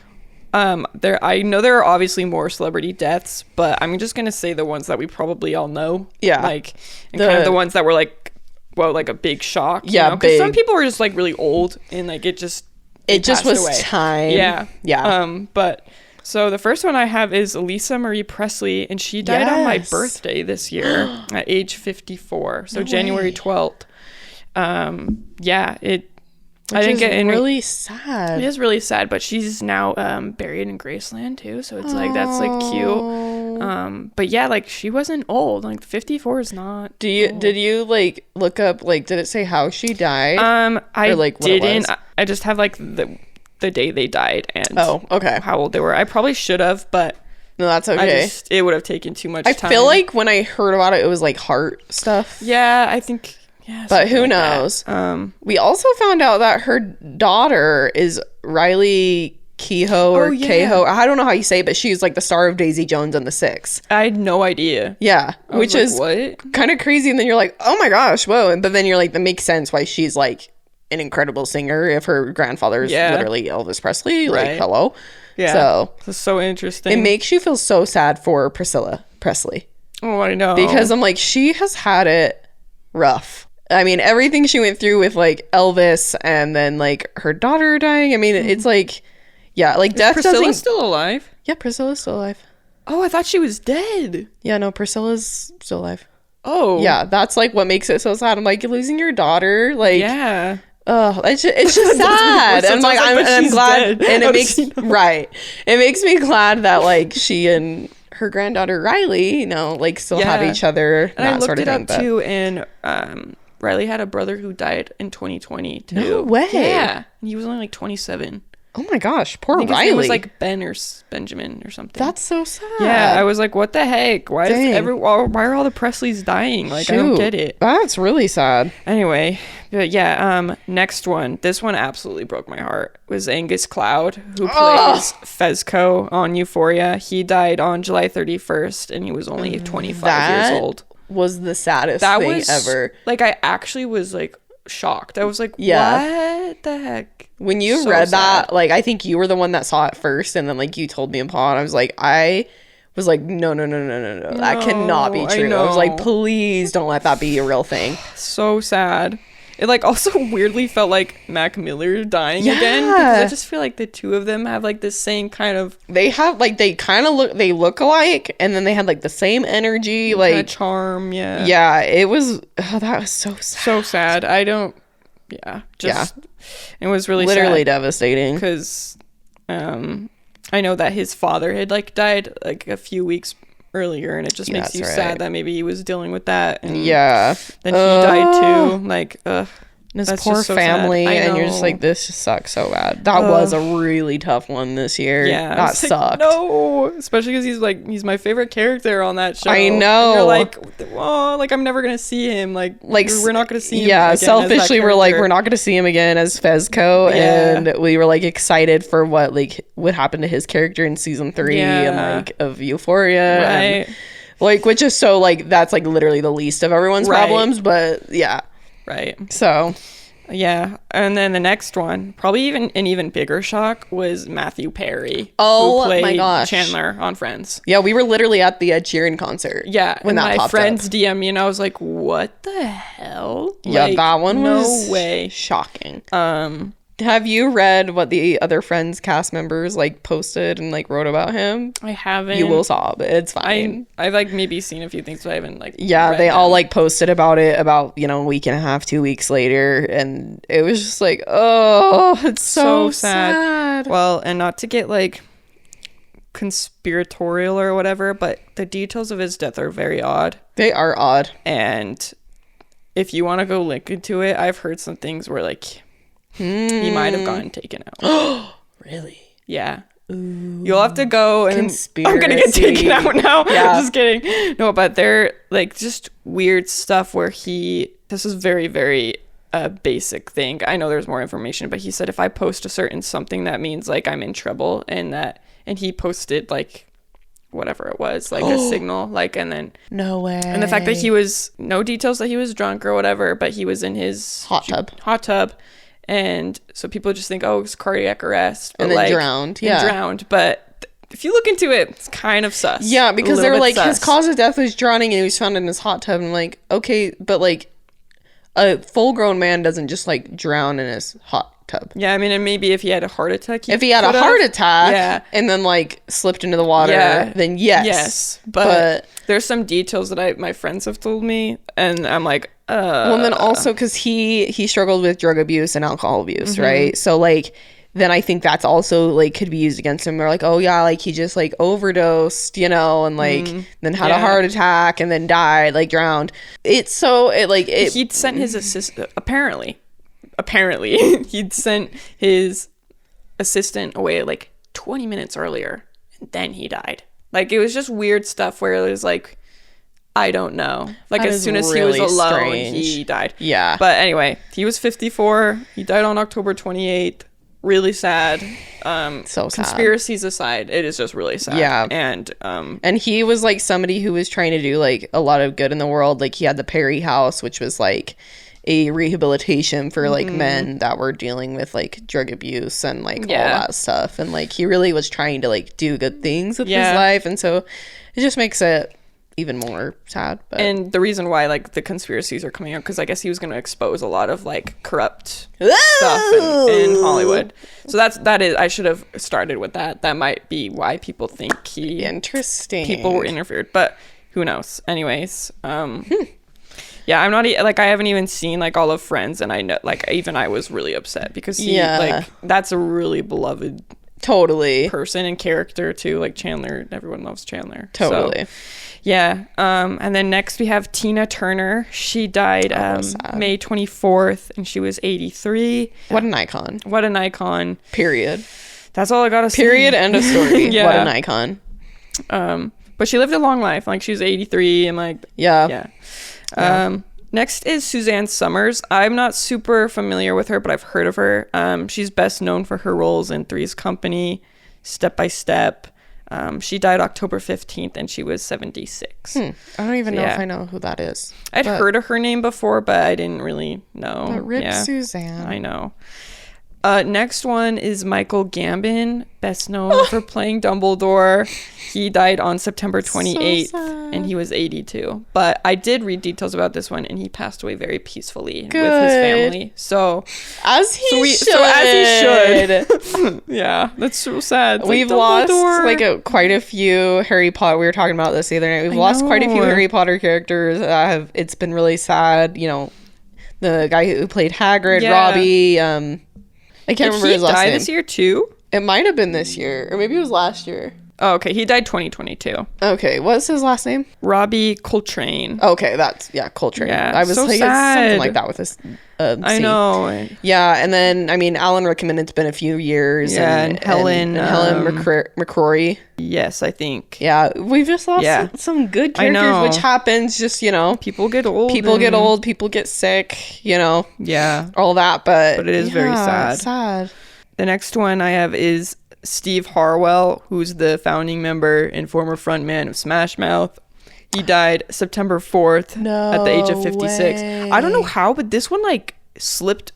I know there are obviously more celebrity deaths, but I'm just gonna say the ones that we probably all know. Yeah. Like, and kind of the ones that were like, well, like a big shock. Yeah, because some big. people were just like really old and like it just Just passed was away. time. Yeah. Yeah. But so the first one I have is Lisa Marie Presley, and she died on my Yes. birthday this year at age 54. So January 12th. Yeah, I didn't get any. really sad. It is really sad, but she's now buried in Graceland too, so it's like that's like cute. But yeah, like she wasn't old. Like 54 is not. Did you like look up like did it say how she died? I Or, like, what it didn't. was? I just have like the day they died and Oh, okay. how old they were. I probably should have, but No, that's I okay. just it would have taken too much I time. feel like when I heard about it, it was like heart stuff. yeah, I think yeah, But something who like that. knows? We also found out that her daughter is Riley Keough or Oh, yeah. Keough. I don't know how you say it, but she's like the star of Daisy Jones and the Six. I had no idea. Yeah, I was which like, is what? kind of crazy. And then you're like, oh my gosh, whoa. But then you're like, that makes sense why she's like an incredible singer if her grandfather is Yeah. literally Elvis Presley. Like, Right. hello. Yeah, So it's so interesting. it makes you feel so sad for Priscilla Presley. oh, I know Because I'm like, she has had it rough. I mean, everything she went through with like Elvis and then like her daughter dying. I mean, it's like, yeah, like death Priscilla's doesn't. still alive. Yeah, Priscilla's still alive. Oh, I thought she was dead. Yeah, no, Priscilla's still alive. Oh, Yeah, that's like what makes it so sad. I'm like, losing your daughter, like, yeah. Oh, it's just sad. So And it's like like, but I'm she's glad, dead. and How it does makes she know? right. It makes me glad that like she and her granddaughter Riley, like still have Yeah. each other. And I that looked sort of it thing. up But too, and Riley had a brother who died in 2020 too. No way. Yeah, and he was only like 27. oh my gosh, I poor think his Riley. name was like Ben or Benjamin or something. That's so sad. yeah. I was like, what the heck? Why Dang. why are all the Presleys dying? Like, I don't Shoot. get it. That's really sad. Anyway, but yeah, next one. This one absolutely broke my heart. Was Angus Cloud, who plays Fezco on Euphoria. He died on July 31st, and he was only 25 That years old. was the saddest That thing was ever. like, I actually was like shocked. I was like, Yeah. what the heck? When you So read sad. that, like I think you were the one that saw it first, and then like you told me upon. I was like, no, that cannot be No, I true. I was like, know. please don't let that be a real thing. So sad. It like also weirdly felt like Mac Miller dying again, because Yeah. I just feel like the two of them have like this same kind of They have like they look alike, and then they had like the same energy. kinda Like charm. Yeah. yeah, it was that was so sad. So sad. I don't. Yeah. Just. It was really Literally sad devastating. because, I know that his father had like died like a few weeks earlier, and it just Yeah, makes you that's sad right. that maybe he was dealing with that. And Yeah. Then he died too. Like, And his That's poor just so sad. family, I and you're just know. like, this just sucks so bad. That was a really tough one this year. yeah, That it's like, sucked. no, especially because he's my favorite character on that show. I And know. you're like, oh, like I'm never gonna see him. Like we're not gonna see him. Yeah, again as that selfishly, we're like, character. we're not going to see him again as Fezco, Yeah. and we were like excited for what happened to his character in season 3 and Yeah. like of Euphoria, Right. and, like which is so like that's like literally the least of everyone's Right. problems, but yeah, Right. so Yeah, and then the next one, probably even an even bigger shock, was Matthew Perry. Oh, who my played gosh. Chandler on Friends. yeah, we were literally at the Ed Sheeran concert. Yeah, when and that my popped friends up. DM me, and I was like, "What the hell?" Yeah, Like, that one was no way. shocking. Have you read what the other Friends cast members like posted and like wrote about him? I haven't. You will sob. It's fine. I've like maybe seen a few things, but I haven't like. Yeah, read they all them. like posted about it about, a week and a half, 2 weeks later. And it was just like, oh, it's so sad. Well, and not to get like conspiratorial or whatever, but the details of his death are very odd. They are odd. And if you want to go link into it, I've heard some things where like he might have gotten taken out. Really? Yeah. You'll have to go and I'm gonna get Conspiracy. taken out now. Yeah. Just kidding. No, but they're like just weird stuff where this is very, very basic thing. I know there's more information, but he said if I post a certain something that means like I'm in trouble, and he posted like whatever it was, like a signal, like, and then No way. and the fact that he was no details that he was drunk or whatever, but he was in his Hot tub. and so people just think, oh, it's cardiac arrest, but And then like, drowned, and yeah. drowned. But if you look into it, it's kind of sus. Yeah, because A they were little bit like, his sus. cause of death was drowning and he was found in his hot tub. And I'm like, okay, but like a full grown man doesn't just like drown in his hot tub. Yeah, I mean, and maybe if he had a heart attack, If he had a could've. heart attack Yeah. and then like slipped into the water, Yeah. then yes. Yes, but there's some details that my friends have told me, and I'm like, well, and then also because he struggled with drug abuse and alcohol abuse, Mm-hmm. right? So like, then I think that's also like could be used against him. They're like, oh yeah, like he just like overdosed, and like then had a Yeah. heart attack and then died, like drowned. He'd he'd sent his assistant. Apparently, he'd sent his assistant away like 20 minutes earlier, and then he died. Like it was just weird stuff where it was like, I don't know. Like That as is soon as really he was alone, strange. he died. Yeah. But anyway, he was 54. He died on October 28th. Really sad. So sad. Conspiracies aside, it is just really sad. Yeah. And he was like somebody who was trying to do like a lot of good in the world. Like he had the Perry House, which was like a rehabilitation for like men that were dealing with like drug abuse and like all Yeah. that stuff. And like he really was trying to like do good things with Yeah. his life. And so it just makes it even more sad. But and the reason why like the conspiracies are coming out, because I guess he was going to expose a lot of like corrupt stuff in Hollywood. So that is, I should have started with that. That might be why people think Interesting. people were interfered, but who knows? Anyways, Yeah, I'm not like, I haven't even seen like all of Friends, and I know like even I was really upset because he like that's a really beloved totally person and character too. Like Chandler, everyone loves Chandler. Totally. So, yeah. And then next we have Tina Turner. She died May 24th, and she was 83. What an icon. What an icon. Period. That's all I gotta say. Period. End of story. Yeah. What an icon. But she lived a long life. Like she was 83 and like yeah. Next is Suzanne Summers. I'm not super familiar with her, but I've heard of her. She's best known for her roles in Three's Company, Step by Step. She died October 15th, and she was 76. I don't even know if I know who that is. I'd heard of her name before, but I didn't really know. But rip Suzanne. I know. Next one is Michael Gambon, best known for playing Dumbledore. He died on September 28th, and he was 82. But I did read details about this one, and he passed away very peacefully with his family. So as he should. Yeah, that's so sad. It's We've like lost like quite a few Harry Potter. We were talking about this the other night. We've lost quite a few Harry Potter characters. It's been really sad. You know, the guy who played Hagrid, Robbie. I can't remember his last name. Did he die this year too? It might have been this year, or maybe it was last year. Oh, okay. He died 2022. Okay, what's his last name? Robbie Coltrane. Okay, Coltrane. Yeah, I was so like sad. Something like that with this. I know. Yeah, and then I mean, Alan Rickman. It's been a few years. Yeah, and Helen McCrory. Yes, I think. Yeah, we've just lost some good characters, which happens. Just people get old. People get sick. Yeah, all that. But it is very sad. Sad. The next one I have is Steve Harwell, who's the founding member and former frontman of Smash Mouth. He died September 4th at the age of 56. Way. I don't know how, but this one like slipped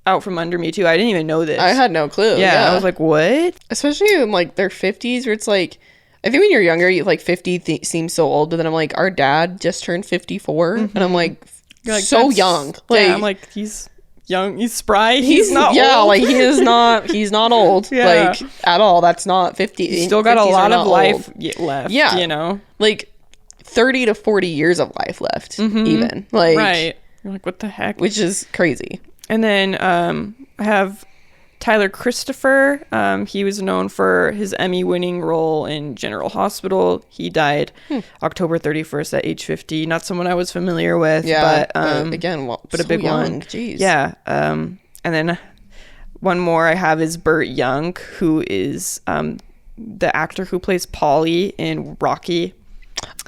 out from under me too. I didn't even know this. I had no clue. Yeah. I was like, what? Especially in like their 50s, where it's like, I think when you're younger, you like 50 seems so old, but then I'm like, our dad just turned 54, and I'm like so young. Like, I'm like, he's young, he's spry, he's not old. Like he's not old like at all. That's not 50. He's still got a lot of life left. Yeah, like 30 to 40 years of life left. Even like right. You're like, what the heck? Which is crazy. And then I have Tyler Christopher. He was known for his Emmy-winning role in General Hospital. He died October 31st at age 50. Not someone I was familiar with. Yeah, but again, but a big one. Jeez. Yeah. And then one more I have is Burt Young, who is the actor who plays Paulie in Rocky.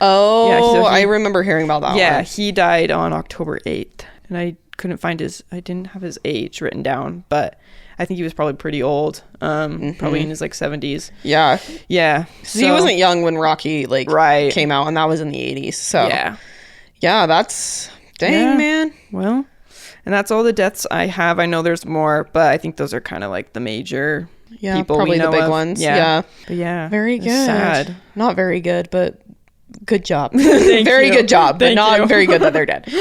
Oh, yeah, I remember hearing about that one. Yeah, he died on October 8th. And I couldn't find I didn't have his age written down, but I think he was probably pretty old. Probably in his like 70s. Yeah. Yeah. So he wasn't young when Rocky came out, and that was in the 80s. So yeah, that's man. Well, and that's all the deaths I have. I know there's more, but I think those are kind of like the major people probably we know the big of. ones. Yeah. But yeah. Very good. Sad. Not very good, but good job. Very good job, but not very good that they're dead.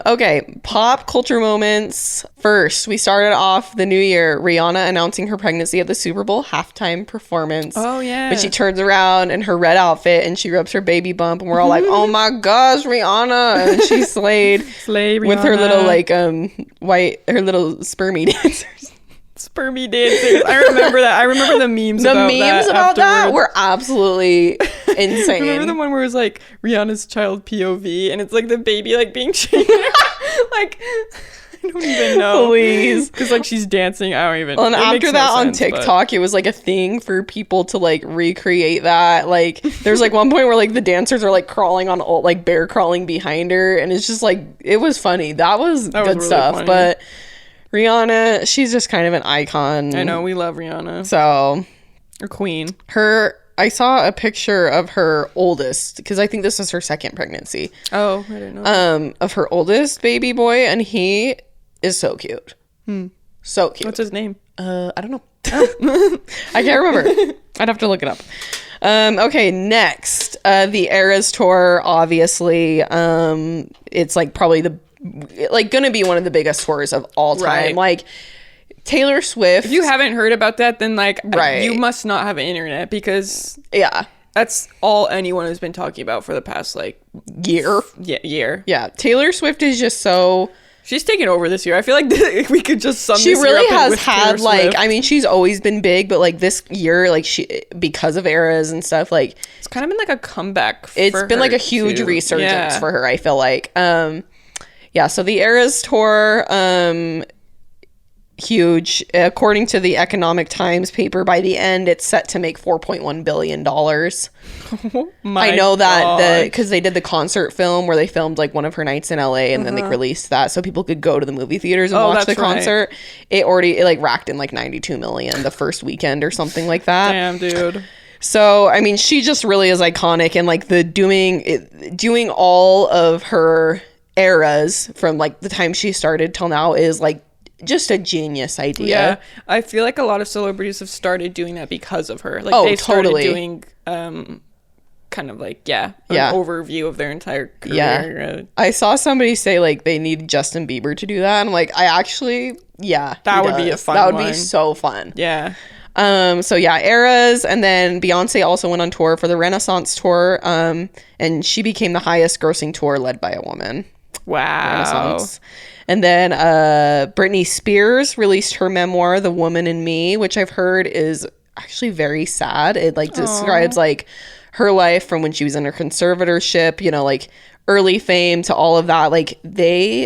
Okay, pop culture moments. First, we started off the new year, Rihanna announcing her pregnancy at the Super Bowl halftime performance. Oh, yeah. But she turns around in her red outfit and she rubs her baby bump, and we're all like, oh my gosh, Rihanna. And she slayed with her little her little spermy dancers. Spermy dancers. I remember that. I remember the memes about that were absolutely insane. Remember the one where it was like Rihanna's child POV, and it's like the baby like being shaken. Like, I don't even know. Please. Because like she's dancing. I don't even. Well, and after that on TikTok, it was like a thing for people to like recreate that. Like there's like one point where like the dancers are like crawling on like bear crawling behind her, and it's just like it was funny. That was good really stuff. Funny. But Rihanna, she's just kind of an icon. I know, we love Rihanna. So, or queen. I saw a picture of her oldest, because I think this was her second pregnancy. Oh, I didn't know. Of her oldest baby boy, and he is so cute. So cute. What's his name? I don't know. I can't remember. I'd have to look it up. Okay, next, the Eras Tour. Obviously, it's like probably gonna be one of the biggest tours of all time. Right. Like Taylor Swift. If you haven't heard about that, then you must not have internet, because That's all anyone has been talking about for the past like year. Year. Yeah, Taylor Swift is just so. She's taken over this year. I feel like we could just sum She this year really up has with had Taylor like, Swift. I mean, she's always been big, but like this year, like she, because of eras and stuff, like It's kind of been like a comeback. it's for been like her, a huge too. resurgence Yeah. for her, I feel like. Yeah, so the Eras tour, huge. According to the Economic Times paper, by the end, it's set to make $4.1 billion. My I know that God. because they did the concert film where they filmed like one of her nights in LA and then they released that so people could go to the movie theaters and watch the that's right. concert. It like racked in like 92 million the first weekend or something like that. Damn, dude. So, I mean, she just really is iconic, and like the doing all of her eras from like the time she started till now is like just a genius idea. Yeah, I feel like a lot of celebrities have started doing that because of her. Like Oh, they started totally. doing kind of like an Yeah. overview of their entire career. Yeah. I saw somebody say like they need Justin Bieber to do that. And I'm like, I actually, yeah, That he would be a does. fun That would one. be so fun. Yeah. So yeah, eras, and then Beyonce also went on tour for the Renaissance tour. And she became the highest grossing tour led by a woman. Wow. Renaissance. And then Britney Spears released her memoir, The Woman in Me, which I've heard is actually very sad. It like describes like her life from when she was in her conservatorship, you know, like early fame to all of that. Like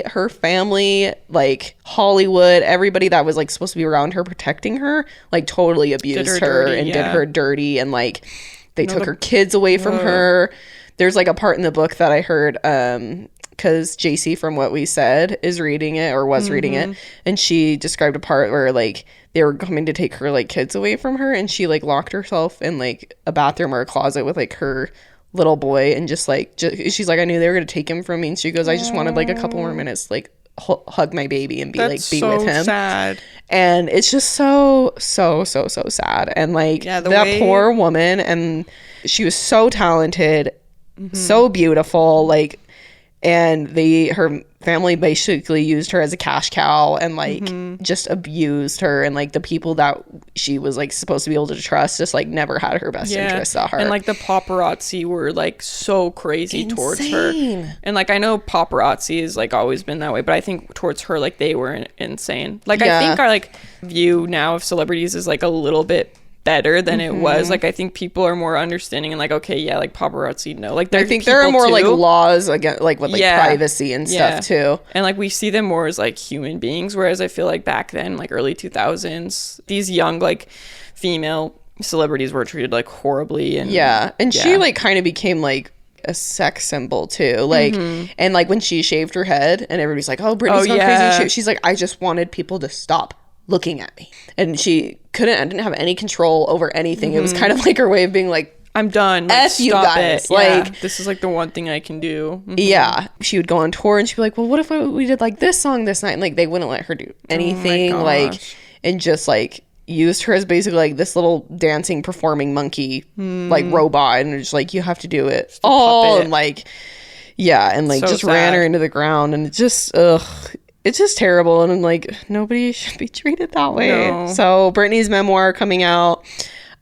her family, like Hollywood, everybody that was like supposed to be around her protecting her, like totally abused her dirty, and did yeah. her dirty, and like they took her kids away from her. There's like a part in the book that I heard because JC from What We Said is reading it or was reading it, and she described a part where like they were coming to take her like kids away from her, and she like locked herself in like a bathroom or a closet with like her little boy, and just like she's like, I knew they were gonna take him from me, and she goes, I just wanted like a couple more minutes to, like hug my baby and be That's be so with him. sad. And it's just so sad, and like Yeah, the that way- poor woman, and she was so talented, Mm-hmm. so beautiful, like, and her family basically used her as a cash cow and like Mm-hmm. just abused her, and like the people that she was like supposed to be able to trust just like never had her best interests at heart. And like the paparazzi were like so crazy towards her. Insane. And like I know paparazzi has like always been that way, but I think towards her like they were insane. Like Yeah. I think our like view now of celebrities is like a little bit better than it was. Like I think people are more understanding and like, okay, yeah, like paparazzi, no, like I think there are more like laws against like with like Yeah. privacy and stuff too. And like we see them more as like human beings, whereas I feel like back then, like early 2000s, these young like female celebrities were treated like horribly. And Yeah. And she like kind of became like a sex symbol too. Like and like when she shaved her head and everybody's like, oh, Britney's gone yeah. crazy. She's like, I just wanted people to stop looking at me. And she didn't have any control over anything. It was kind of like her way of being like, I'm done. Like, F you stop guys. It. Yeah. Like- this is like the one thing I can do. yeah. She would go on tour and she'd be like, well, what if we did like this song this night? And like they wouldn't let her do anything. Like gosh. and just like used her as basically like this little dancing performing monkey like robot, and just like you have to do it all puppet. and like yeah, and like So just ran her sad. into the ground, and it just it's just terrible, and I'm like, nobody should be treated that way. No. So Britney's memoir coming out.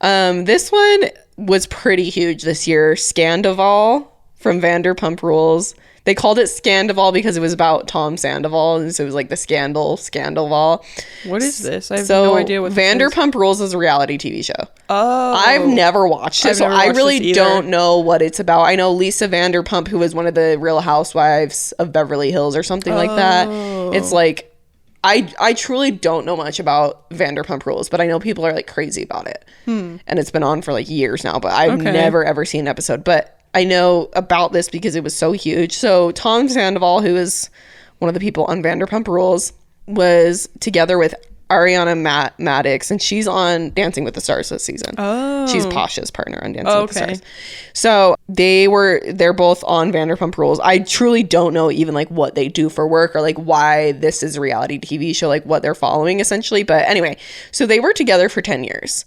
This one was pretty huge this year. Scandival from Vanderpump Rules. They called it Scandival because it was about Tom Sandoval, and so it was like the Scandival. What is this? I have So no idea what this is. Vanderpump Rules is a reality TV show. Oh, I've never watched it, I've so never I watched really this either. don't know what it's about. I know Lisa Vanderpump, who was one of the Real Housewives of Beverly Hills or something like that. Oh. It's like I truly don't know much about Vanderpump Rules, but I know people are like crazy about it. And it's been on for like years now, but I've Okay. never ever seen an episode. But I know about this because it was so huge. So Tom Sandoval, who is one of the people on Vanderpump Rules, was together with Ariana Madix, and she's on Dancing with the Stars this season. Oh. She's Pasha's partner on Dancing with the Okay. Stars. So they're both on Vanderpump Rules. I truly don't know even like what they do for work or like why this is a reality TV show, like what they're following essentially. But anyway, so they were together for 10 years.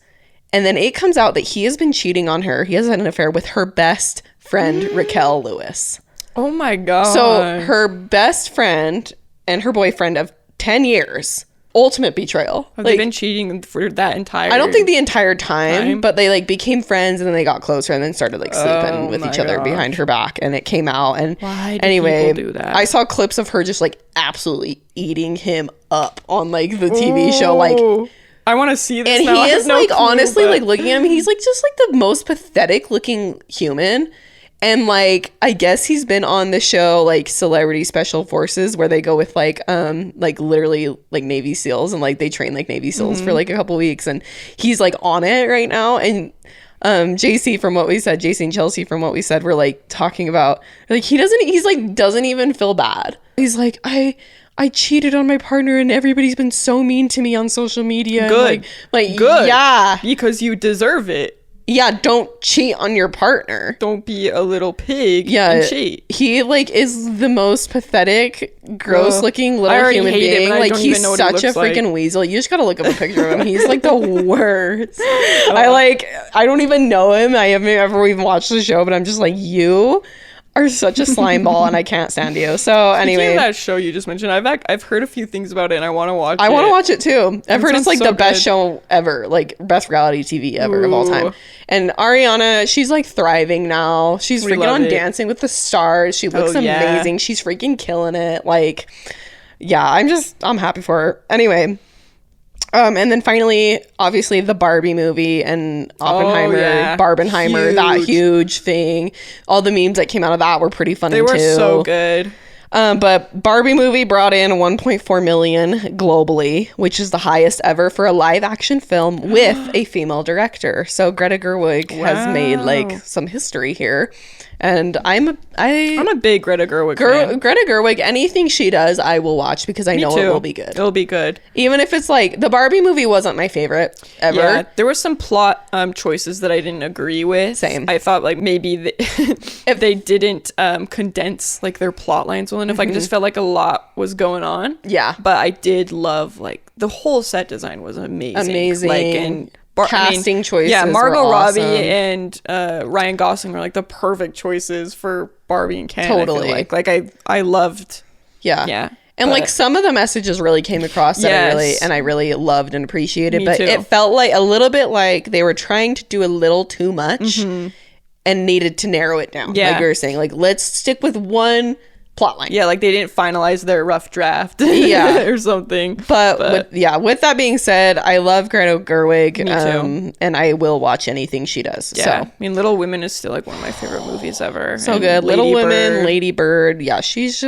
And then it comes out that he has been cheating on her. He has had an affair with her best friend, Raquel Lewis. Oh my god. So her best friend and her boyfriend of 10 years, ultimate betrayal. Have Like, they been cheating for that entire I don't think the entire time, time? but they like became friends and then they got closer and then started like sleeping Oh with my each other gosh. behind her back, and it came out. And Why do anyway, people do that? I saw clips of her just like absolutely eating him up on like the TV show, like. Ooh. I want to see this And now. I he have is no like clue, honestly but- like looking at him, he's like just like the most pathetic looking human. And like I guess he's been on the show like Celebrity Special Forces, where they go with like literally like Navy SEALs, and like they train like Navy SEALs for like a couple weeks, and he's like on it right now. And JC from what we said, JC and Chelsea from what we said, were like talking about like he's like doesn't even feel bad. He's like, I cheated on my partner and everybody's been so mean to me on social media. Good. Like Good. yeah. Because you deserve it. Yeah, don't cheat on your partner. Don't be a little pig Yeah, and cheat. he like is the most pathetic, gross looking I little already human hate him, being. and I Like don't he's even know what he such a looks like. freaking weasel. You just gotta look up a picture of him. He's like the worst. I don't even know him. I haven't ever even watched the show, but I'm just like, you are such a slime ball, and I can't stand you. So Speaking anyway, of that show you just mentioned, I've heard a few things about it, and I want to watch it. I want to watch it too. I've heard it's sounds like so the best good. show ever, like best reality TV ever of all time. Ooh. And Ariana, she's like thriving now. She's We freaking love on it. Dancing with the Stars. She looks Oh, yeah. amazing. She's freaking killing it. Like, yeah, I'm happy for her. Anyway, and then finally, obviously, the Barbie movie and Oppenheimer, yeah. Barbenheimer, that Huge. huge thing. All the memes that came out of that were pretty funny They were too. so good. But Barbie movie brought in 1.4 million globally, which is the highest ever for a live action film with a female director. So Greta Gerwig has made like some history here. And I'm I'm a big Greta Gerwig fan. Greta Gerwig, anything she does, I will watch because I know it will be good. It'll be good. Even if it's like the Barbie movie wasn't my favorite ever. Yeah, there were some plot choices that I didn't agree with. Same. I thought like maybe if they didn't condense like their plot lines well enough, I just felt like a lot was going on. Yeah. But I did love like the whole set design was amazing. Amazing. Like and Casting choices Yeah, were Margot Robbie awesome. and Ryan Gosling were like the perfect choices for Barbie and Ken. Totally. I feel like I loved. Yeah. Yeah. And like but- some of the messages really came across that Yes. I really loved and appreciated. Me But too. it felt like a little bit like they were trying to do a little too much and needed to narrow it down. Yeah. Like you were saying, like let's stick with one plot line. Yeah, like they didn't finalize their rough draft. Yeah. or something. But with that being said, I love Greta Gerwig. Me too. And I will watch anything she does. Yeah, So I mean, Little Women is still like one of my favorite movies ever. so And good. Little Lady Women, Bird. Lady Bird. Yeah, she's so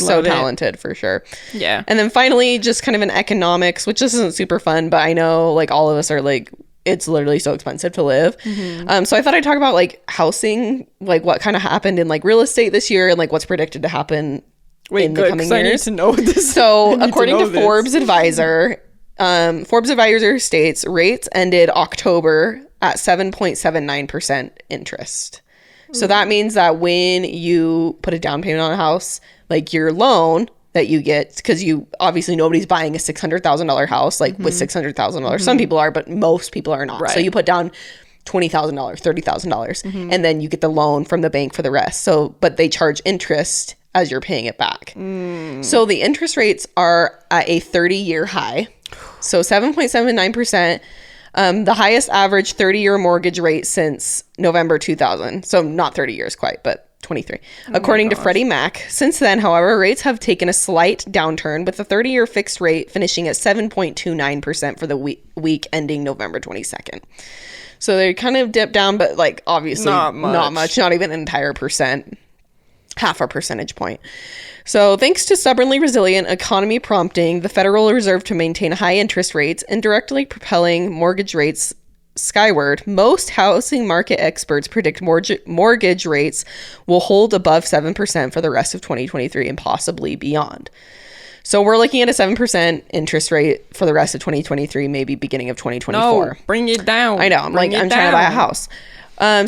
love it. talented for sure. Yeah. And then finally, just kind of an economics, which this isn't super fun, but I know like all of us are like, it's literally so expensive to live. So I thought I'd talk about like housing, like what kind of happened in like real estate this year and like what's predicted to happen in the coming 'cause I need years. to know this. So I need according know to this. Forbes Advisor, Forbes Advisor states rates ended October at 7.79% interest. So that means that when you put a down payment on a house, like your loan that you get, because you obviously nobody's buying a $600,000 house like with $600,000. Some people are, but most people are not. So Right. you put down $20,000, $30,000, and then you get the loan from the bank for the rest. So, but they charge interest as you're paying it back. So the interest rates are at a 30-year high. So 7.79%, the highest average 30-year mortgage rate since November 2000. So not 30 years quite, but 23. According to Freddie Mac. Since then, however, rates have taken a slight downturn, with the 30-year fixed rate finishing at 7.29% for the week ending November 22nd. So they kind of dipped down, but like obviously Not not much. much, not even an entire percent. Half a percentage point. So thanks to stubbornly resilient economy prompting the Federal Reserve to maintain high interest rates, indirectly propelling mortgage rates skyward, most housing market experts predict mortgage rates will hold above 7% for the rest of 2023 and possibly beyond. So we're looking at a 7% interest rate for the rest of 2023, maybe beginning of 2024. No, bring it down. I know. I'm trying to buy a house.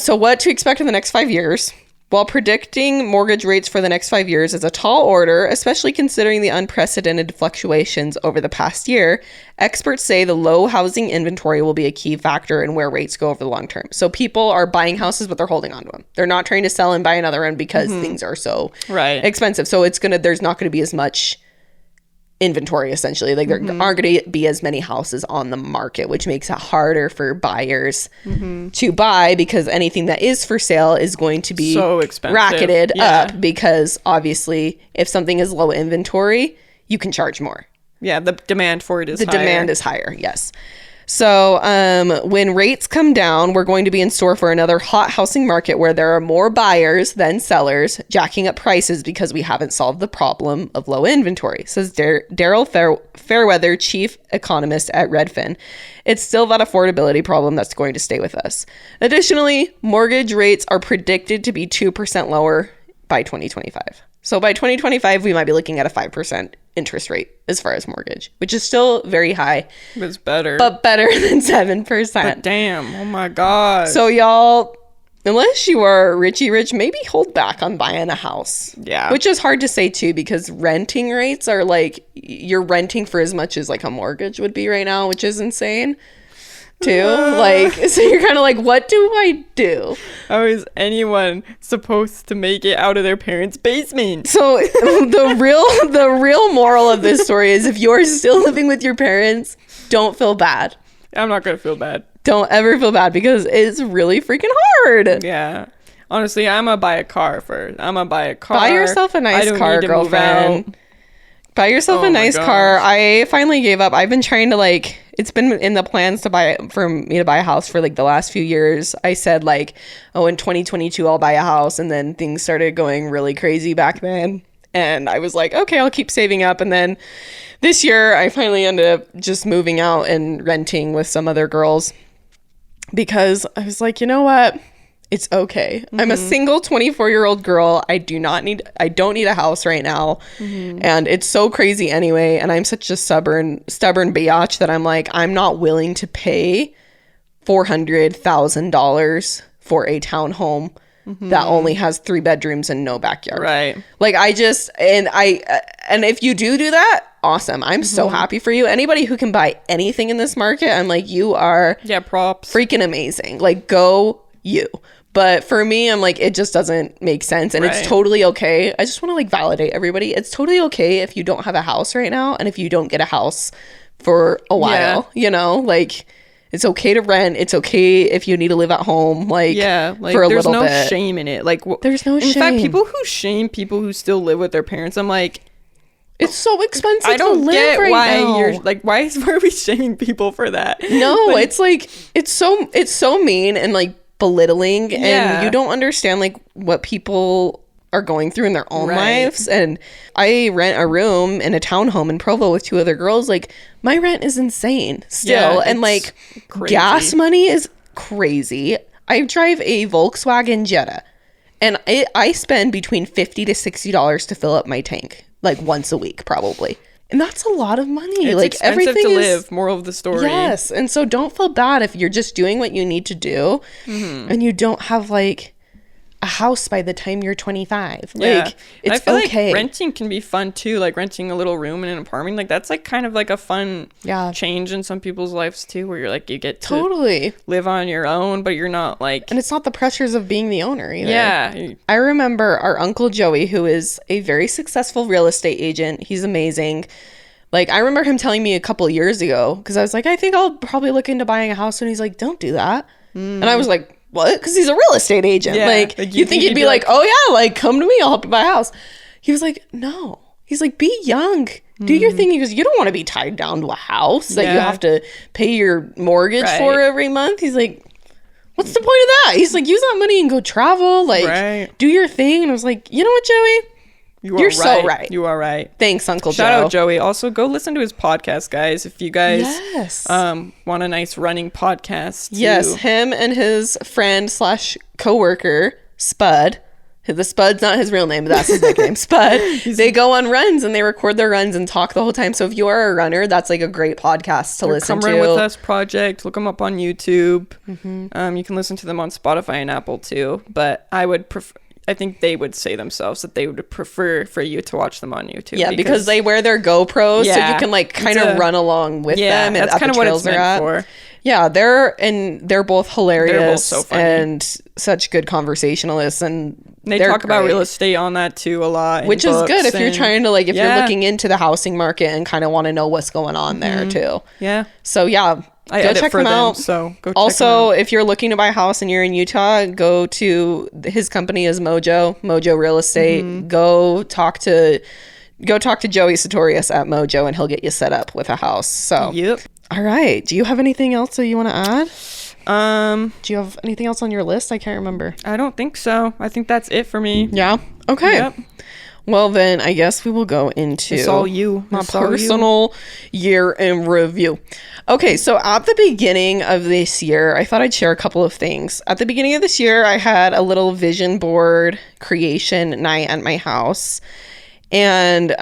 So what to expect in the next 5 years? While predicting mortgage rates for the next 5 years is a tall order, especially considering the unprecedented fluctuations over the past year, experts say the low housing inventory will be a key factor in where rates go over the long term. So people are buying houses, but they're holding on to them. They're not trying to sell and buy another one because things are so Right. expensive. So there's not going to be as much inventory, essentially. Like, there aren't going to be as many houses on the market, which makes it harder for buyers to buy, because anything that is for sale is going to be so expensive, racketed up, because obviously if something is low inventory, you can charge more. Yeah, the demand for it is higher. The demand is higher, yes. So when rates come down, we're going to be in store for another hot housing market where there are more buyers than sellers, jacking up prices because we haven't solved the problem of low inventory, says Daryl Fairweather, chief economist at Redfin. It's still that affordability problem that's going to stay with us. Additionally, mortgage rates are predicted to be 2% lower by 2025. So by 2025, we might be looking at a 5% interest rate as far as mortgage, which is still very high. It's better. But better than 7%. But damn, oh my God. So y'all, unless you are richy rich, maybe hold back on buying a house. Yeah. Which is hard to say too, because renting rates are like, you're renting for as much as like a mortgage would be right now, which is insane too. Like, so you're kind of like, what do I do? How is anyone supposed to make it out of their parents' basement? So the real moral of this story is, if you're still living with your parents, don't feel bad. I'm not gonna feel bad. Don't ever feel bad, because it's really freaking hard. Yeah. Honestly, I'm gonna buy a car first. Buy yourself a nice car, girlfriend. Buy yourself a nice car. I finally gave up. I've been trying to, like, it's been in the plans for me to buy a house for like the last few years. I said like, oh, in 2022 I'll buy a house, and then things started going really crazy back then. And I was like, okay, I'll keep saving up. And then this year I finally ended up just moving out and renting with some other girls, because I was like, you know what? It's okay. I'm a single 24-year-old girl. I don't need a house right now. And it's so crazy anyway. And I'm such a stubborn biatch that I'm like, I'm not willing to pay $400,000 for a townhome that only has 3 bedrooms and no backyard. Right. Like, and if you do that, awesome. I'm so happy for you. Anybody who can buy anything in this market, I'm like, you are props. Freaking amazing. Like, go you. But for me, I'm like, it just doesn't make sense. And it's totally okay. I just want to like validate everybody. It's totally okay if you don't have a house right now, and if you don't get a house for a while, you know, like, it's okay to rent. It's okay if you need to live at home, like, for a little bit. There's no shame in it. Like, there's no shame. In fact, people who shame people who still live with their parents, I'm like, it's so expensive. I don't to live get right why now. you're like, why are we shaming people for that? No, it's like, it's so mean and like belittling, and you don't understand like what people are going through in their own lives. And I rent a room in a townhome in Provo with 2 other girls. Like, my rent is insane still, and like crazy. Gas money is crazy. I drive a Volkswagen Jetta, and I spend between $50 to $60 to fill up my tank, like once a week probably. And that's a lot of money. It's like, expensive everything to is, live. Moral of the story. Yes. And so don't feel bad if you're just doing what you need to do and you don't have like a house by the time you're 25. Like, it's I feel okay. like renting can be fun too. Like, renting a little room in an apartment, like, that's like kind of like a fun change in some people's lives too, where you're like, you get to live on your own, but you're not like, and it's not the pressures of being the owner either. Yeah. I remember our Uncle Joey, who is a very successful real estate agent. He's amazing. Like, I remember him telling me a couple of years ago, because I was like, I think I'll probably look into buying a house. And he's like, don't do that. And I was like, what? Because he's a real estate agent. Like you think he'd be like, oh yeah, like, come to me, I'll help you buy a house. He was like, no. He's like, be young, do your thing. He goes, you don't want to be tied down to a house that you have to pay your mortgage for every month. He's like, what's the point of that? He's like, use that money and go travel, like, do your thing. And I was like, you know what, Joey? You're so right. You are right. Thanks, Uncle Joe. Shout out Joey. Also, go listen to his podcast, guys. If you guys want a nice running podcast. Yes, him and his friend / coworker, Spud. The Spud's not his real name, but that's his nickname, Spud. They go on runs and they record their runs and talk the whole time. So if you are a runner, that's like a great podcast to listen to. Come Run With Us project. Look them up on YouTube. You can listen to them on Spotify and Apple too. But I think they would say themselves that they would prefer for you to watch them on YouTube. Yeah, because they wear their GoPros, so you can like kind of run along with them. And that's kind of what it's meant for. Yeah, they're both hilarious so funny. and such good conversationalists, and They they're talk about great. real estate on that too a lot. in Which is good if books you're and- trying to, like, if you're Yeah. looking into the housing market and kind of want to know what's going on there too. Yeah. So yeah, I go edit check for them them, out. so go check Also, if you're looking to buy a house and you're in Utah, go to his company is Mojo Real Estate. Mm-hmm. Go talk to Joey Sartorius at Mojo, and he'll get you set up with a house. So, Yep. all right. Do you have anything else that you want to add? Do you have anything else on your list? I can't remember. I don't think so. I think that's it for me. Yeah. Okay. Yep. Well, then I guess we will go into It's all you. my It's all you. personal year in review. Okay, so at the beginning of this year, I thought I'd share a couple of things. At the beginning of this year, I had a little vision board creation night at my house, and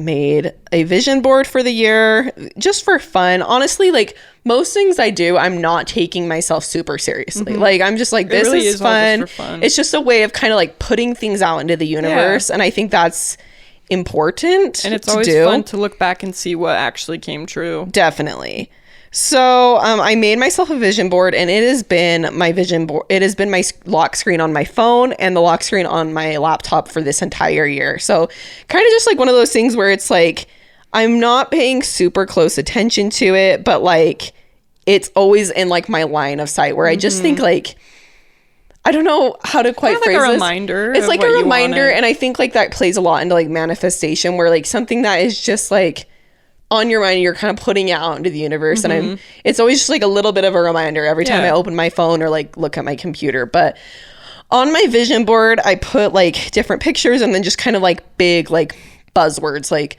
made a vision board for the year just for fun. Honestly, like most things I do, I'm not taking myself super seriously. Like I'm just like, this really is is all just fun. for fun. It's just a way of kind of like putting things out into the universe, and I think that's important And it's to always do. fun to look back and see what actually came true. Definitely. So I made myself a vision board, and it has been my vision board. It has been my lock screen on my phone and the lock screen on my laptop for this entire year. So kind of just like one of those things where it's like I'm not paying super close attention to it, but like it's always in like my line of sight where I just think like, I don't know how to quite Kind of phrase like a this. reminder. It's of like what a you reminder, wanted. and I think like that plays a lot into like manifestation, where like something that is just like on your mind, you're kind of putting it out into the universe, and it's always just like a little bit of a reminder every time I Yeah. open my phone or like look at my computer. But on my vision board, I put like different pictures and then just kind of like big like buzzwords, like,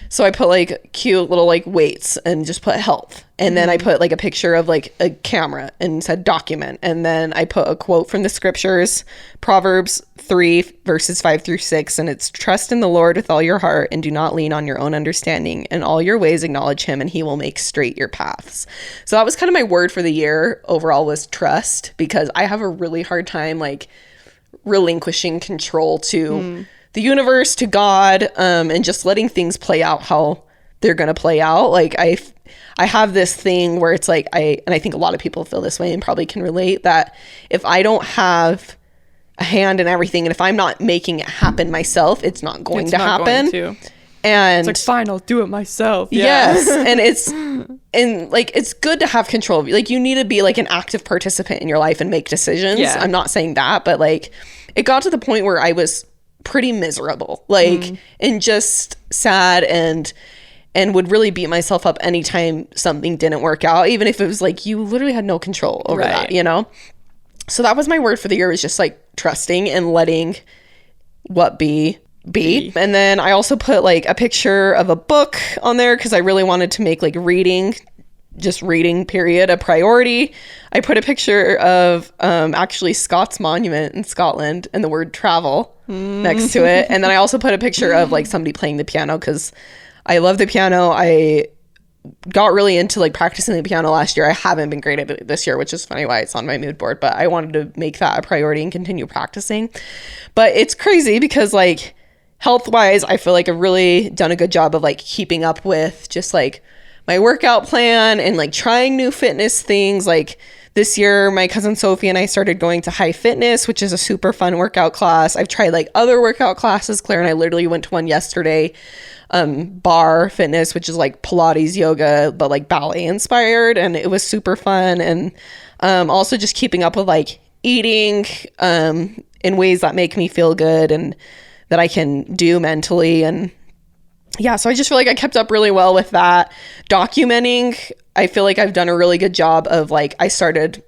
so I put like cute little like weights and just put health, and then I put like a picture of like a camera and said document, and then I put a quote from the scriptures, Proverbs 3 verses 5-6, and it's trust in the Lord with all your heart and do not lean on your own understanding. In all your ways acknowledge him and he will make straight your paths. So that was kind of my word for the year overall, was trust, because I have a really hard time like relinquishing control to the universe, to God, and just letting things play out how they're going to play out. Like I have this thing where it's like and I think a lot of people feel this way and probably can relate, that if I don't have a hand in everything, and if I'm not making it happen myself, it's not going It's to not happen. going to. And It's like, fine, I'll do it myself. Yeah. yes, and like it's good to have control. Like you need to be like an active participant in your life and make decisions. Yeah. I'm not saying that, but like it got to the point where I was pretty miserable, like and just sad, and would really beat myself up anytime something didn't work out, even if it was like you literally had no control over Right. that, you know? So that was my word for the year, was just like trusting and letting what be. And then I also put like a picture of a book on there because I really wanted to make like reading period a priority. I put a picture of actually Scott's monument in Scotland and the word travel next to it. And then I also put a picture of like somebody playing the piano because I love the piano. I got really into like practicing the piano last year. I haven't been great at it this year, which is funny why it's on my mood board, but I wanted to make that a priority and continue practicing. But it's crazy because like health wise, I feel like I've really done a good job of like keeping up with just like my workout plan and like trying new fitness things. Like this year, my cousin Sophie and I started going to High Fitness, which is a super fun workout class. I've tried like other workout classes. Claire and I literally went to one yesterday. Bar Fitness, which is like Pilates, yoga, but like ballet inspired, and it was super fun. And also just keeping up with like eating in ways that make me feel good and that I can do mentally. And yeah, so I just feel like I kept up really well with that. Documenting, I feel like I've done a really good job of like, I started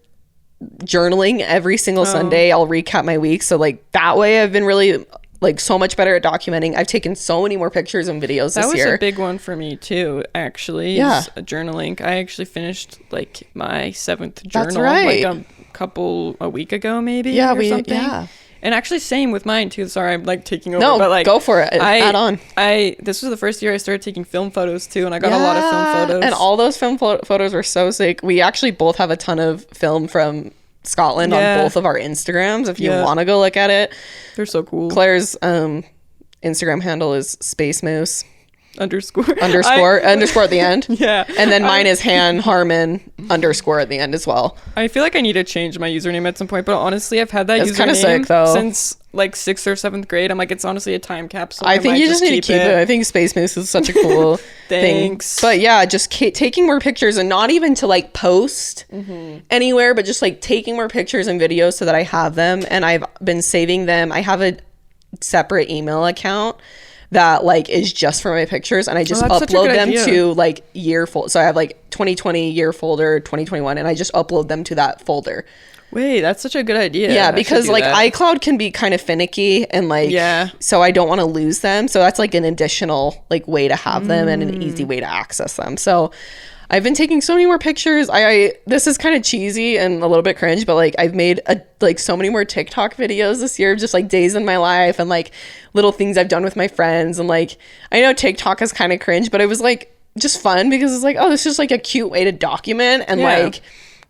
journaling every single Sunday. I'll recap my week, so like that way I've been really like so much better at documenting. I've taken so many more pictures and videos That this was year. a big one for me too, actually. Yeah. Is journaling. I actually finished like my 7th journal That's right. like a week ago maybe. Yeah, or something. yeah. And actually same with mine too. Sorry, I'm like taking over. No, but like go for it. Add on. This was the first year I started taking film photos too, and I got a lot of film photos. And all those film photos were so sick. We actually both have a ton of film from Scotland on both of our Instagrams if you want to go look at it. They're so cool. Claire's Instagram handle is Space Moose. underscore underscore at the end. Yeah. And then mine is Han Harmon underscore at the end as well. I feel like I need to change my username at some point, but honestly, I've had that It's username kinda sick, though. since like 6th or 7th grade. I'm like, it's honestly a time capsule. I think might you just need to keep it. I think Space Moose is such a cool thing. Thanks. But yeah, just taking more pictures, and not even to like post anywhere, but just like taking more pictures and videos so that I have them, and I've been saving them. I have a separate email account that like is just for my pictures, and I just that's such a upload good them idea. to like year folder. So I have like 2020 year folder, 2021, and I just upload them to that folder. Wait, that's such a good idea. Yeah, I because should do like that. iCloud can be kind of finicky, and like Yeah. so I don't want to lose them. So that's like an additional like way to have them and an easy way to access them. So I've been taking so many more pictures. I this is kind of cheesy and a little bit cringe, but like I've made like so many more TikTok videos this year, just like days in my life and like little things I've done with my friends. And like I know TikTok is kind of cringe, but it was like just fun because it's like, oh, this is just like a cute way to document and Yeah. like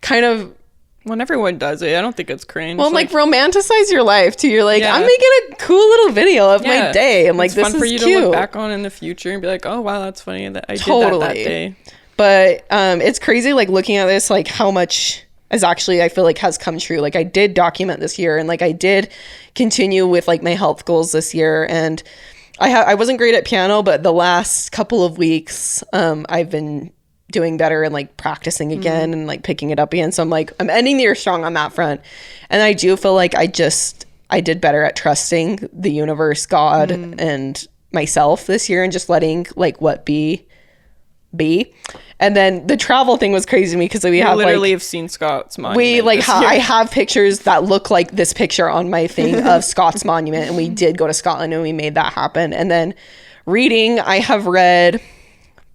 kind of When everyone does it, I don't think it's cringe. well, like romanticize your life too. You're like, Yeah. I'm making a cool little video of my day. I'm like, it's this fun is for you cute. to look back on in the future and be like, oh wow, that's funny that I did that day. But it's crazy, like looking at this, like how much is actually I feel like has come true. Like I did document this year, and like I did continue with like my health goals this year, and I wasn't great at piano, but the last couple of weeks, I've been doing better and like practicing again and like picking it up again. So I'm like, I'm ending the year strong on that front. And I do feel like I did better at trusting the universe, God, and myself this year, and just letting like what be. And then the travel thing was crazy to me because we have literally like, have seen Scott's Monument. we like this year. I have pictures that look like this picture on my thing of Scott's Monument, and we did go to Scotland and we made that happen. And then reading, I have read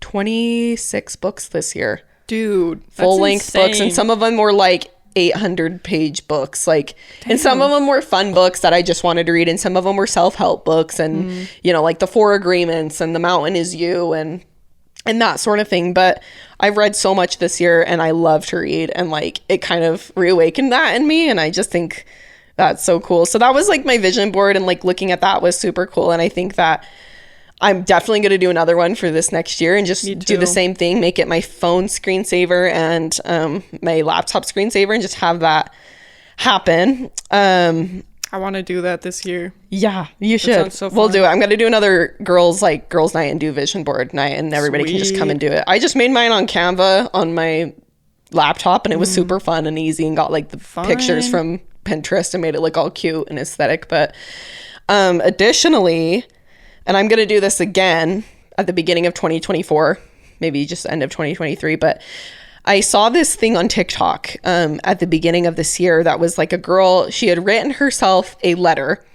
26 books this year, dude, full length books, and some of them were like 800-page books, like and some of them were fun books that I just wanted to read, and some of them were self-help books, and you know, like the 4 Agreements and The Mountain Is You and that sort of thing. But I've read so much this year, and I love to read, and like it kind of reawakened that in me, and I just think that's so cool. So that was like my vision board, and like looking at that was super cool. And I think that I'm definitely going to do another one for this next year, and just do the same thing, make it my phone screensaver and my laptop screensaver, and just have that happen. I want to do that this year. Yeah, you should. sounds so We'll fun. do it. I'm going to do another girls night and do vision board night, and everybody can just come and do it. I just made mine on Canva on my laptop, and it was super fun and easy, and got like the pictures from Pinterest and made it look all cute and aesthetic. But additionally, and I'm going to do this again at the beginning of 2024, maybe just end of 2023, but I saw this thing on TikTok at the beginning of this year that was like a girl, she had written herself a letter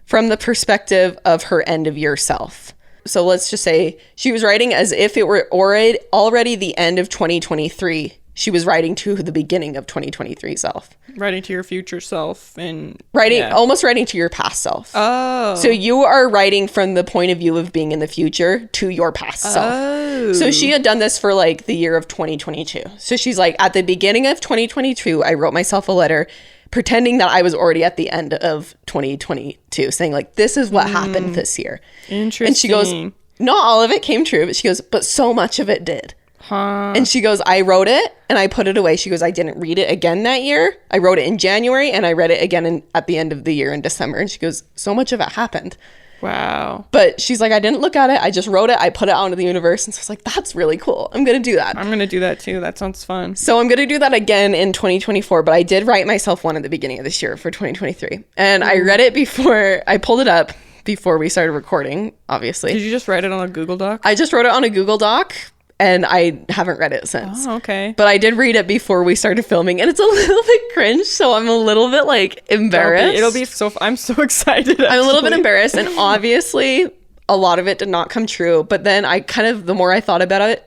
from the perspective of her end of year self. So let's just say she was writing as if it were already the end of 2023. She was writing to the beginning of 2023 self. Writing to your future self and Almost writing to your past self. Oh. So you are writing from the point of view of being in the future to your past self. So she had done this for like the year of 2022. So she's like, at the beginning of 2022, I wrote myself a letter pretending that I was already at the end of 2022, saying like, this is what happened this year. Interesting. And she goes, not all of it came true, but she goes, but so much of it did. Huh. And she goes, I wrote it and I put it away. She goes, I didn't read it again that year. I wrote it in January and I read it again at the end of the year in December. And she goes, so much of it happened. Wow. But she's like, I didn't look at it. I just wrote it. I put it out into the universe. And so I was like, that's really cool. I'm going to do that. I'm going to do that too. That sounds fun. So I'm going to do that again in 2024. But I did write myself one at the beginning of this year for 2023. And I read it before, I pulled it up before we started recording, obviously. Did you just write it on a Google Doc? I just wrote it on a Google Doc. And I haven't read it since. Oh, okay. But I did read it before we started filming, and it's a little bit cringe, so I'm a little bit like embarrassed. It'll be so. I'm so excited. I'm a little bit embarrassed, and obviously a lot of it did not come true. But then I kind of, the more I thought about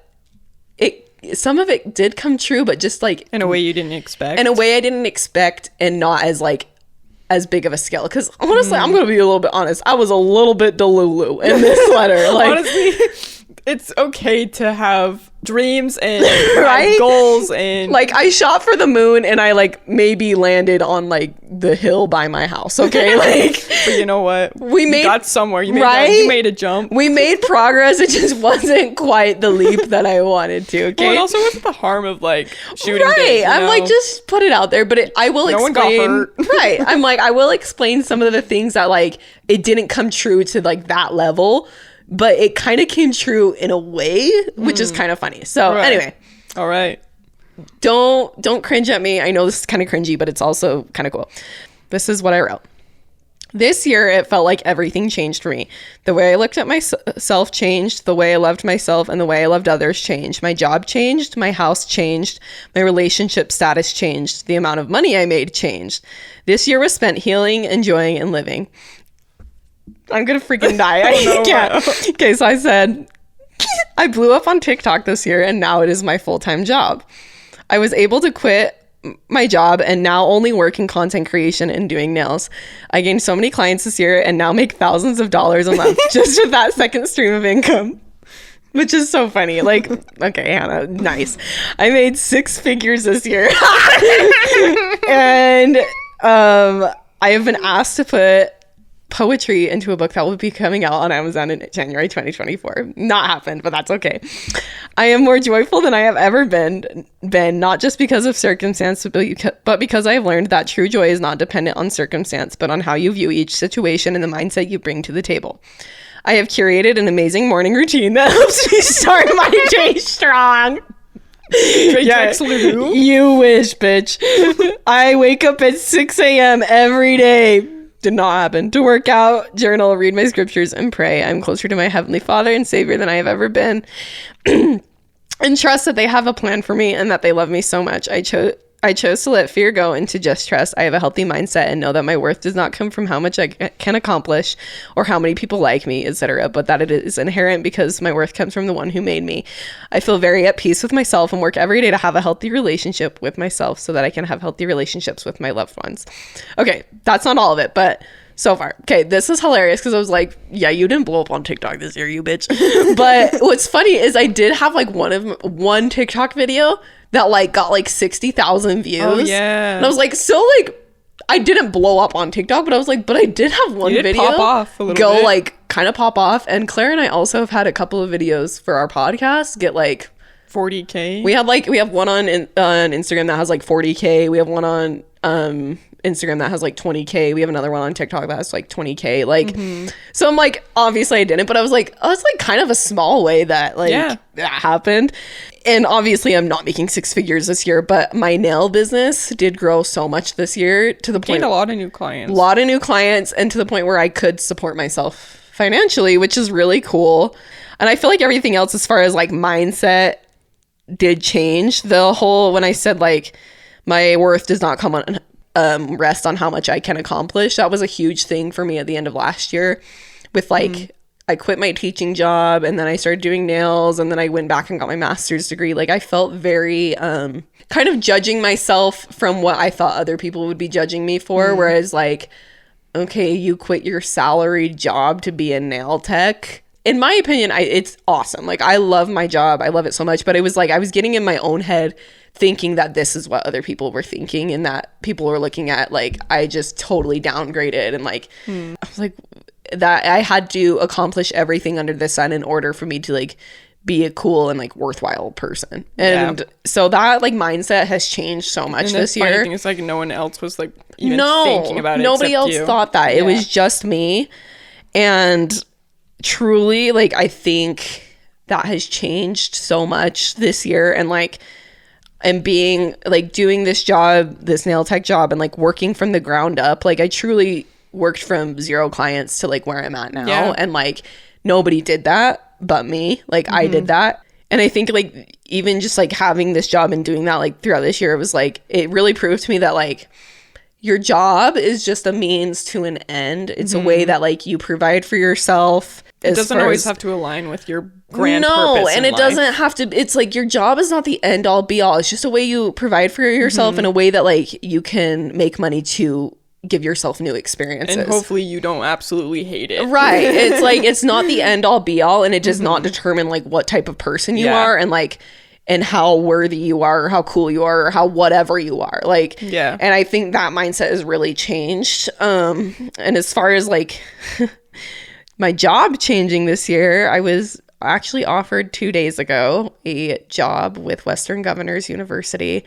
it, some of it did come true, but just like in a way you didn't expect. In a way I didn't expect, and not as like as big of a scale. Because honestly, I'm gonna be a little bit honest. I was a little bit delulu in this letter. Like honestly. It's okay to have dreams and Right? goals and Like, I shot for the moon and I like maybe landed on like the hill by my house. Okay, like but you know what? We You made- got somewhere. You made right? you made a jump. we made progress. It just wasn't quite the leap that I wanted to. Okay. Well, it also wasn't the harm of like shooting. Right. things, you I'm know? like, just put it out there. But I will No one got explain. hurt. Right. I'm like, I will explain some of the things that like it didn't come true to like that level, but it kind of came true in a way, which is kind of funny. So Right. anyway, All right. don't cringe at me. I know this is kind of cringy, but it's also kind of cool. This is what I wrote. This year, it felt like everything changed for me. The way I looked at myself changed. The way I loved myself and the way I loved others changed. My job changed. My house changed. My relationship status changed. The amount of money I made changed. This year was spent healing, enjoying, and living. I'm going to freaking die. I can't. Okay, so I said, I blew up on TikTok this year and now it is my full-time job. I was able to quit my job and now only work in content creation and doing nails. I gained so many clients this year and now make thousands of dollars a month just with that second stream of income, which is so funny. Like, okay, Hannah, nice. I made 6 figures this year. And I have been asked to put poetry into a book that will be coming out on Amazon in January 2024. Not happened, but that's okay. I am more joyful than I have ever been, not just because of circumstance, but because I have learned that true joy is not dependent on circumstance, but on how you view each situation and the mindset you bring to the table. I have curated an amazing morning routine that helps me start my day strong. Yeah, you wish, bitch. I wake up at 6 a.m. every day. Did not happen. To work out, journal, read my scriptures, and pray. I'm closer to my Heavenly Father and Savior than I have ever been. And trust that they have a plan for me and that they love me so much. I chose to let fear go and to just trust. I have a healthy mindset and know that my worth does not come from how much I can accomplish or how many people like me, etc., but that it is inherent because my worth comes from the one who made me. I feel very at peace with myself and work every day to have a healthy relationship with myself so that I can have healthy relationships with my loved ones. Okay, that's not all of it, but so far. Okay, this is hilarious because I was like, yeah, you didn't blow up on TikTok this year, you bitch. But what's funny is I did have like one TikTok video that like got like 60,000 views. Oh, yeah. And I was like, so like, I didn't blow up on TikTok, but I was like, but I did have one video pop off a little go bit. like kind of pop off. And Claire and I also have had a couple of videos for our podcast get like 40K. we have one on Instagram that has like 40K. We have one on Instagram that has like 20K. We have another one on TikTok that has like 20K. Like, so I'm like, obviously I didn't, but I was like, oh, it's like kind of a small way that like that happened. And obviously I'm not making 6 figures this year, but my nail business did grow so much this year to the point Gained a lot of new clients. And to the point where I could support myself financially, which is really cool. And I feel like everything else as far as like mindset did change. The whole, when I said like my worth does not come on rest on how much I can accomplish, that was a huge thing for me at the end of last year with like I quit my teaching job and then I started doing nails and then I went back and got my master's degree. Like I felt very kind of judging myself from what I thought other people would be judging me for, whereas like, okay, you quit your salaried job to be a nail tech. In my opinion, it's awesome. Like I love my job. I love it so much, but it was like I was getting in my own head thinking that this is what other people were thinking and that people were looking at like I just totally downgraded and like I was like that I had to accomplish everything under the sun in order for me to like be a cool and like worthwhile person. And so that like mindset has changed so much and this the funny year. thing is like no one else was like even thinking about it. Nobody else you. thought that. It was just me. And truly, like I think that has changed so much this year. And like and being like doing this job, this nail tech job, and like working from the ground up, like I truly worked from 0 clients to like where I'm at now. And like nobody did that but me. Like I did that. And I think like even just like having this job and doing that like throughout this year, it was like it really proved to me that like your job is just a means to an end. It's a way that like you provide for yourself. It doesn't always have to align with your grand purpose and in it life. doesn't have to. It's like your job is not the end all be all. It's just a way you provide for yourself in a way that like you can make money to give yourself new experiences. And hopefully you don't absolutely hate it. Right. It's like, it's not the end all be all, and it does not determine like what type of person you are, and like, and how worthy you are, or how cool you are, or how whatever you are. Like, Yeah. And I think that mindset has really changed. And as far as like my job changing this year, I was actually offered 2 days ago a job with Western Governors University,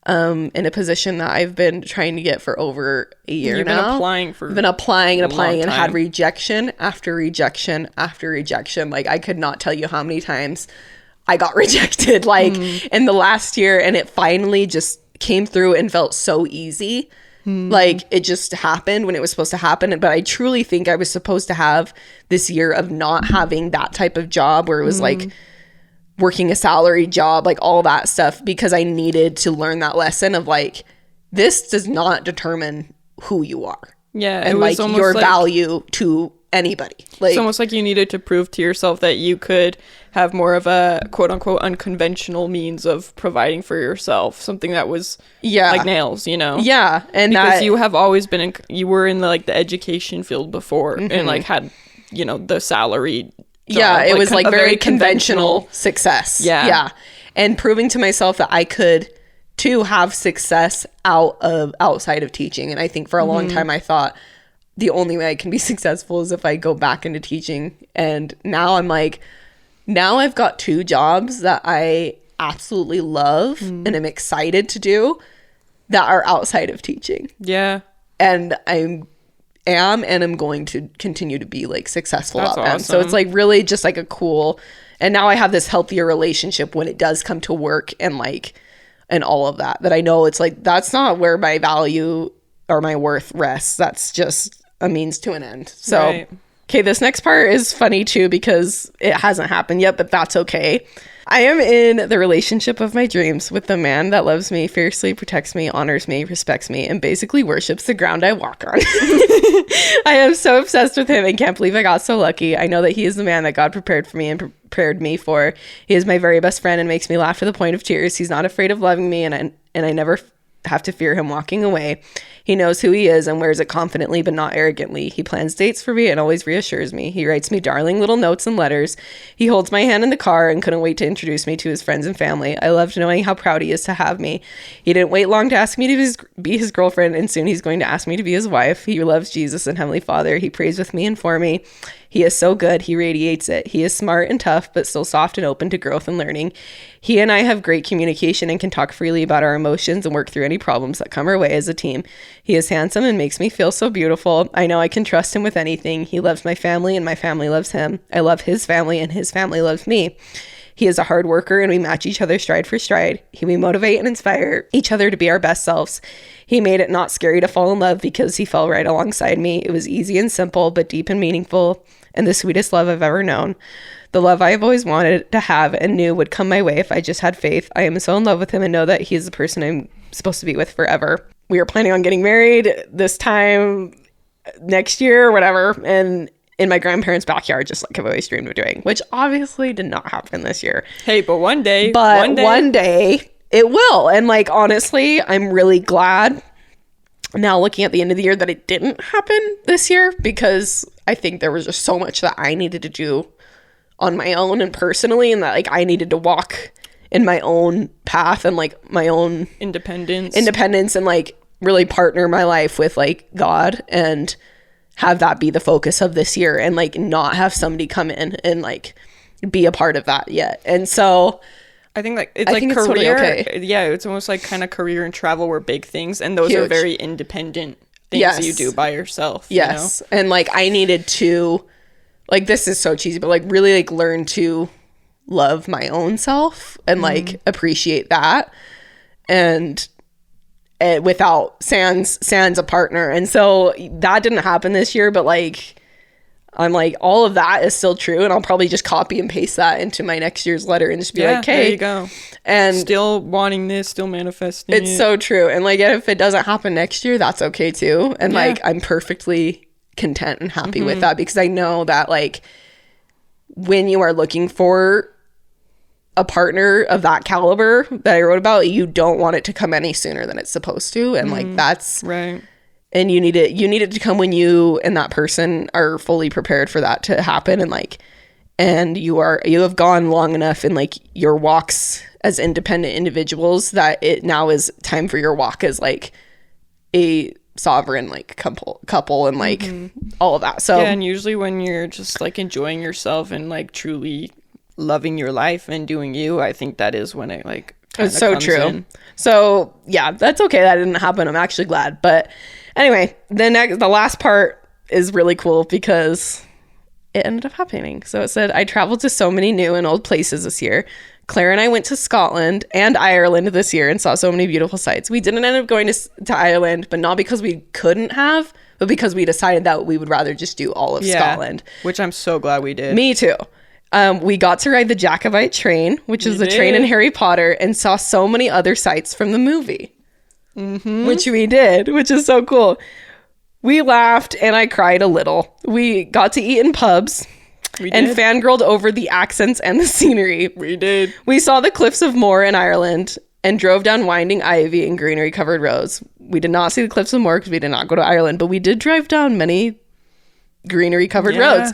in a position that I've been trying to get for over a year You've now. been applying for I've been applying and applying and had time. rejection after rejection after rejection. Like, I could not tell you how many times I got rejected, like, in the last year, and it finally just came through and felt so easy. Like, it just happened when it was supposed to happen. But I truly think I was supposed to have this year of not having that type of job where it was like working a salary job, like all that stuff, because I needed to learn that lesson of like, this does not determine who you are. Yeah. And like your value to anybody. Like, It's almost like you needed to prove to yourself that you could have more of a quote unquote unconventional means of providing for yourself, something that was like nails, you know? Yeah. And because that, you have always been you were in the like the education field before, and like had, you know, the salary job, it was like a very conventional success. Yeah. And proving to myself that I could too have success outside of teaching. And I think for a long time I thought the only way I can be successful is if I go back into teaching. And now I'm like, now I've got 2 jobs that I absolutely love and am excited to do that are outside of teaching. Yeah. And I'm going to continue to be like successful at them. Awesome. So it's like really just like a cool, and now I have this healthier relationship when it does come to work and like, and all of that I know it's like, that's not where my value or my worth rests. That's just a means to an end. So, Right. Okay, this next part is funny too because it hasn't happened yet, but that's okay. I am in the relationship of my dreams with the man that loves me, fiercely protects me, honors me, respects me, and basically worships the ground I walk on. I am so obsessed with him and can't believe I got so lucky. I know that he is the man that God prepared for me and prepared me for. He is my very best friend and makes me laugh to the point of tears. He's not afraid of loving me, and I never have to fear him walking away. He knows who he is and wears it confidently but not arrogantly. He plans dates for me and always reassures me. He writes me darling little notes and letters. He holds my hand in the car and couldn't wait to introduce me to his friends and family. I loved knowing how proud he is to have me. He didn't wait long to ask me to be his girlfriend, and soon he's going to ask me to be his wife. He loves Jesus and Heavenly Father. He prays with me and for me. He is so good. He radiates it. He is smart and tough, but still soft and open to growth and learning. He and I have great communication and can talk freely about our emotions and work through any problems that come our way as a team. He is handsome and makes me feel so beautiful. I know I can trust him with anything. He loves my family and my family loves him. I love his family and his family loves me. He is a hard worker and we match each other stride for stride. We motivate and inspire each other to be our best selves. He made it not scary to fall in love because he fell right alongside me. It was easy and simple, but deep and meaningful, and the sweetest love I've ever known. The love I have always wanted to have and knew would come my way if I just had faith. I am so in love with him and know that he is the person I'm supposed to be with forever. We are planning on getting married this time next year or whatever, and in my grandparents' backyard, just like I've always dreamed of doing, which obviously did not happen this year. Hey, but one day it will. And like, honestly, I'm really glad now looking at the end of the year that it didn't happen this year, because I think there was just so much that I needed to do on my own and personally, and that like I needed to walk in my own path and like my own independence and like really partner my life with like God and have that be the focus of this year, and like not have somebody come in and like be a part of that yet. And so I think like it's like career. Totally okay. Yeah, it's almost like kind of career and travel were big things, and those are Huge. very independent things that you do by yourself. Yes. You know? And like I needed to, like, this is so cheesy, but like really like learn to love my own self and like appreciate that, and without sans a partner. And so that didn't happen this year, but like I'm like, all of that is still true, and I'll probably just copy and paste that into my next year's letter and just be like, hey, there you go. And still wanting this, still manifesting it's so true. And like, if it doesn't happen next year, that's okay too. And like, I'm perfectly content and happy with that, because I know that like when you are looking for a partner of that caliber that I wrote about, you don't want it to come any sooner than it's supposed to. And like, that's right. and you need it to come when you and that person are fully prepared for that to happen, and like, and you have gone long enough in like your walks as independent individuals that it now is time for your walk as like a sovereign like couple and like all of that. So yeah, and usually when you're just like enjoying yourself and like truly loving your life and doing you, I think that is when it like it's so true in. So yeah, that's okay that didn't happen. I'm actually glad. But anyway, the last part is really cool because it ended up happening. So it said, I traveled to so many new and old places this year. Claire and I went to Scotland and Ireland this year and saw so many beautiful sights. We didn't end up going to Ireland, but not because we couldn't have, but because we decided that we would rather just do all of Scotland. Which I'm so glad we did. Me too. We got to ride the Jacobite train, which is the train in Harry Potter, and saw so many other sights from the movie, which we did, which is so cool. We laughed and I cried a little. We got to eat in pubs and fangirled over the accents and the scenery. We did. We saw the cliffs of Moher in Ireland and drove down winding ivy and greenery covered roads. We did not see the cliffs of Moher because we did not go to Ireland, but we did drive down many greenery covered roads.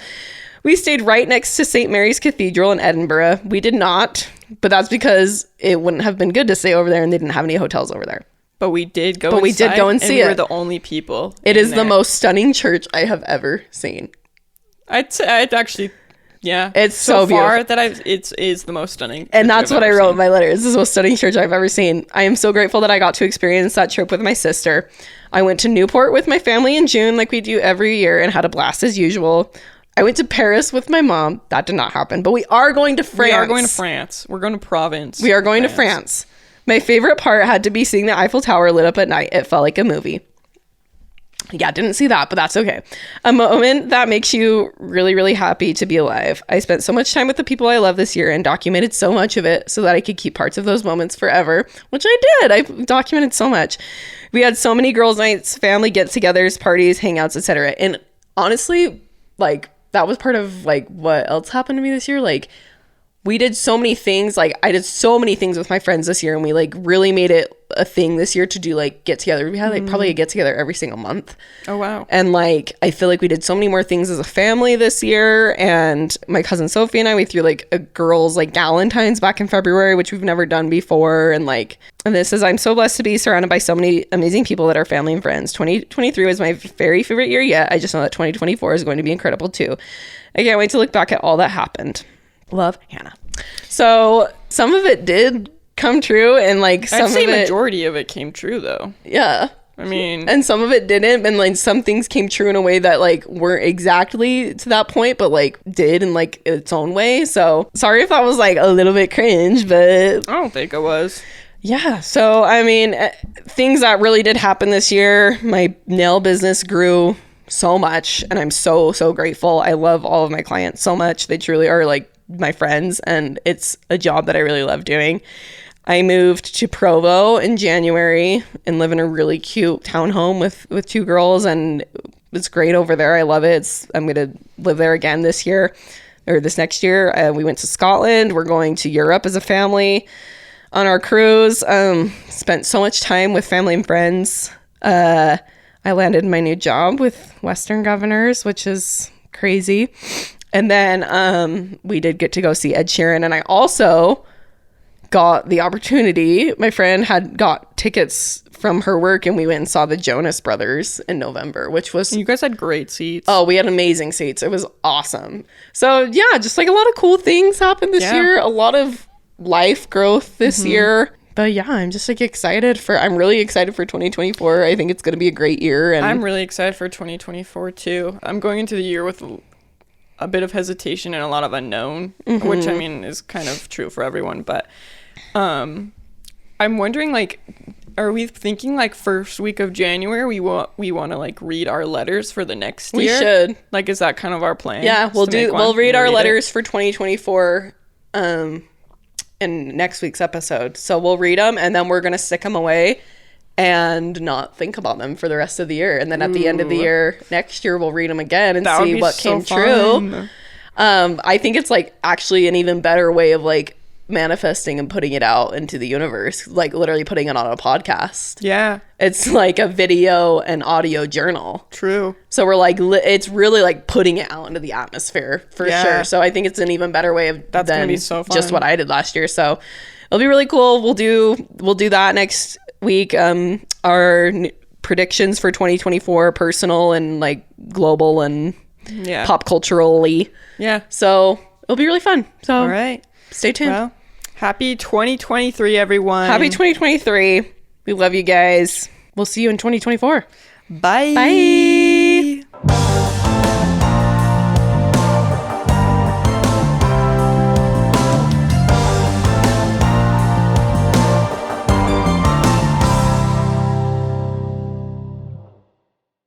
We stayed right next to St. Mary's Cathedral in Edinburgh. We did not, but that's because it wouldn't have been good to stay over there and they didn't have any hotels over there. But we did go. We did go and see it. We were the only people. It is the most stunning church I have ever seen. I'd actually, yeah. It's so far beautiful. that it is the most stunning. And that's what I wrote in my letter. This is the most stunning church I've ever seen. I am so grateful that I got to experience that trip with my sister. I went to Newport with my family in June, like we do every year, and had a blast as usual. I went to Paris with my mom. That did not happen, but we are going to France. We are going to France. We're going to Provence. We are going to France. My favorite part had to be seeing the Eiffel Tower lit up at night. It felt like a movie. Yeah, didn't see that, but that's okay. A moment that makes you really, really happy to be alive. I spent so much time with the people I love this year and documented so much of it so that I could keep parts of those moments forever, which I did. I documented so much. We had so many girls' nights, family get-togethers, parties, hangouts, etc. And honestly, like, that was part of, like, what else happened to me this year. Like, we did so many things. Like, I did so many things with my friends this year, and we like really made it a thing this year to do like get together. We had like probably a get together every single month. Oh wow. And like I feel like we did so many more things as a family this year. And my cousin Sophie and I, we threw like a girls like Galentine's back in February, which we've never done before. And like, and this is, I'm so blessed to be surrounded by so many amazing people that are family and friends. 2023 was my very favorite year yet. I just know that 2024 is going to be incredible too. I can't wait to look back at all that happened. Love, Hannah. So some of it did come true, and like some I'd say of it, majority of it came true though. Yeah. I mean, and some of it didn't, and like some things came true in a way that like weren't exactly to that point, but like did in like its own way. So sorry if that was like a little bit cringe, but I don't think it was. Yeah. So I mean, things that really did happen this year. My nail business grew so much, and I'm so grateful. I love all of my clients so much. They truly are like my friends, and it's a job that I really love doing. I moved to Provo in January and live in a really cute townhome with two girls, and it's great over there. I love it. I'm going to live there again this year or this next year. We went to Scotland. We're going to Europe as a family on our cruise. Spent so much time with family and friends. I landed my new job with Western Governors, which is crazy. And then we did get to go see Ed Sheeran. And I also got the opportunity. My friend had got tickets from her work, and we went and saw the Jonas Brothers in November, which was... You guys had great seats. Oh, we had amazing seats. It was awesome. So yeah, just like a lot of cool things happened this year. A lot of life growth this year. But yeah, I'm just like I'm really excited for 2024. I think it's going to be a great year. And I'm really excited for 2024 too. I'm going into the year with a bit of hesitation and a lot of unknown, which I mean is kind of true for everyone. But I'm wondering, like, are we thinking like first week of January we want to like read our letters for the next year? We should. Like, is that kind of our plan? Yeah, we'll read our letters for 2024 in next week's episode. So we'll read them, and then we're going to stick them away and not think about them for the rest of the year. And then at the end of the year, next year, we'll read them again and see what came true. I think it's like actually an even better way of like manifesting and putting it out into the universe, like literally putting it on a podcast. Yeah. It's like a video and audio journal. True. So we're like, it's really like putting it out into the atmosphere for sure. So I think it's an even better way of That's gonna be so fun. just what I did last year. So it'll be really cool. We'll do that next week. Our predictions for 2024, personal and like global and pop culturally. Yeah. So it'll be really fun. So all right. Stay tuned. Well, happy 2023, everyone. Happy 2023. We love you guys. We'll see you in 2024. Bye. Bye.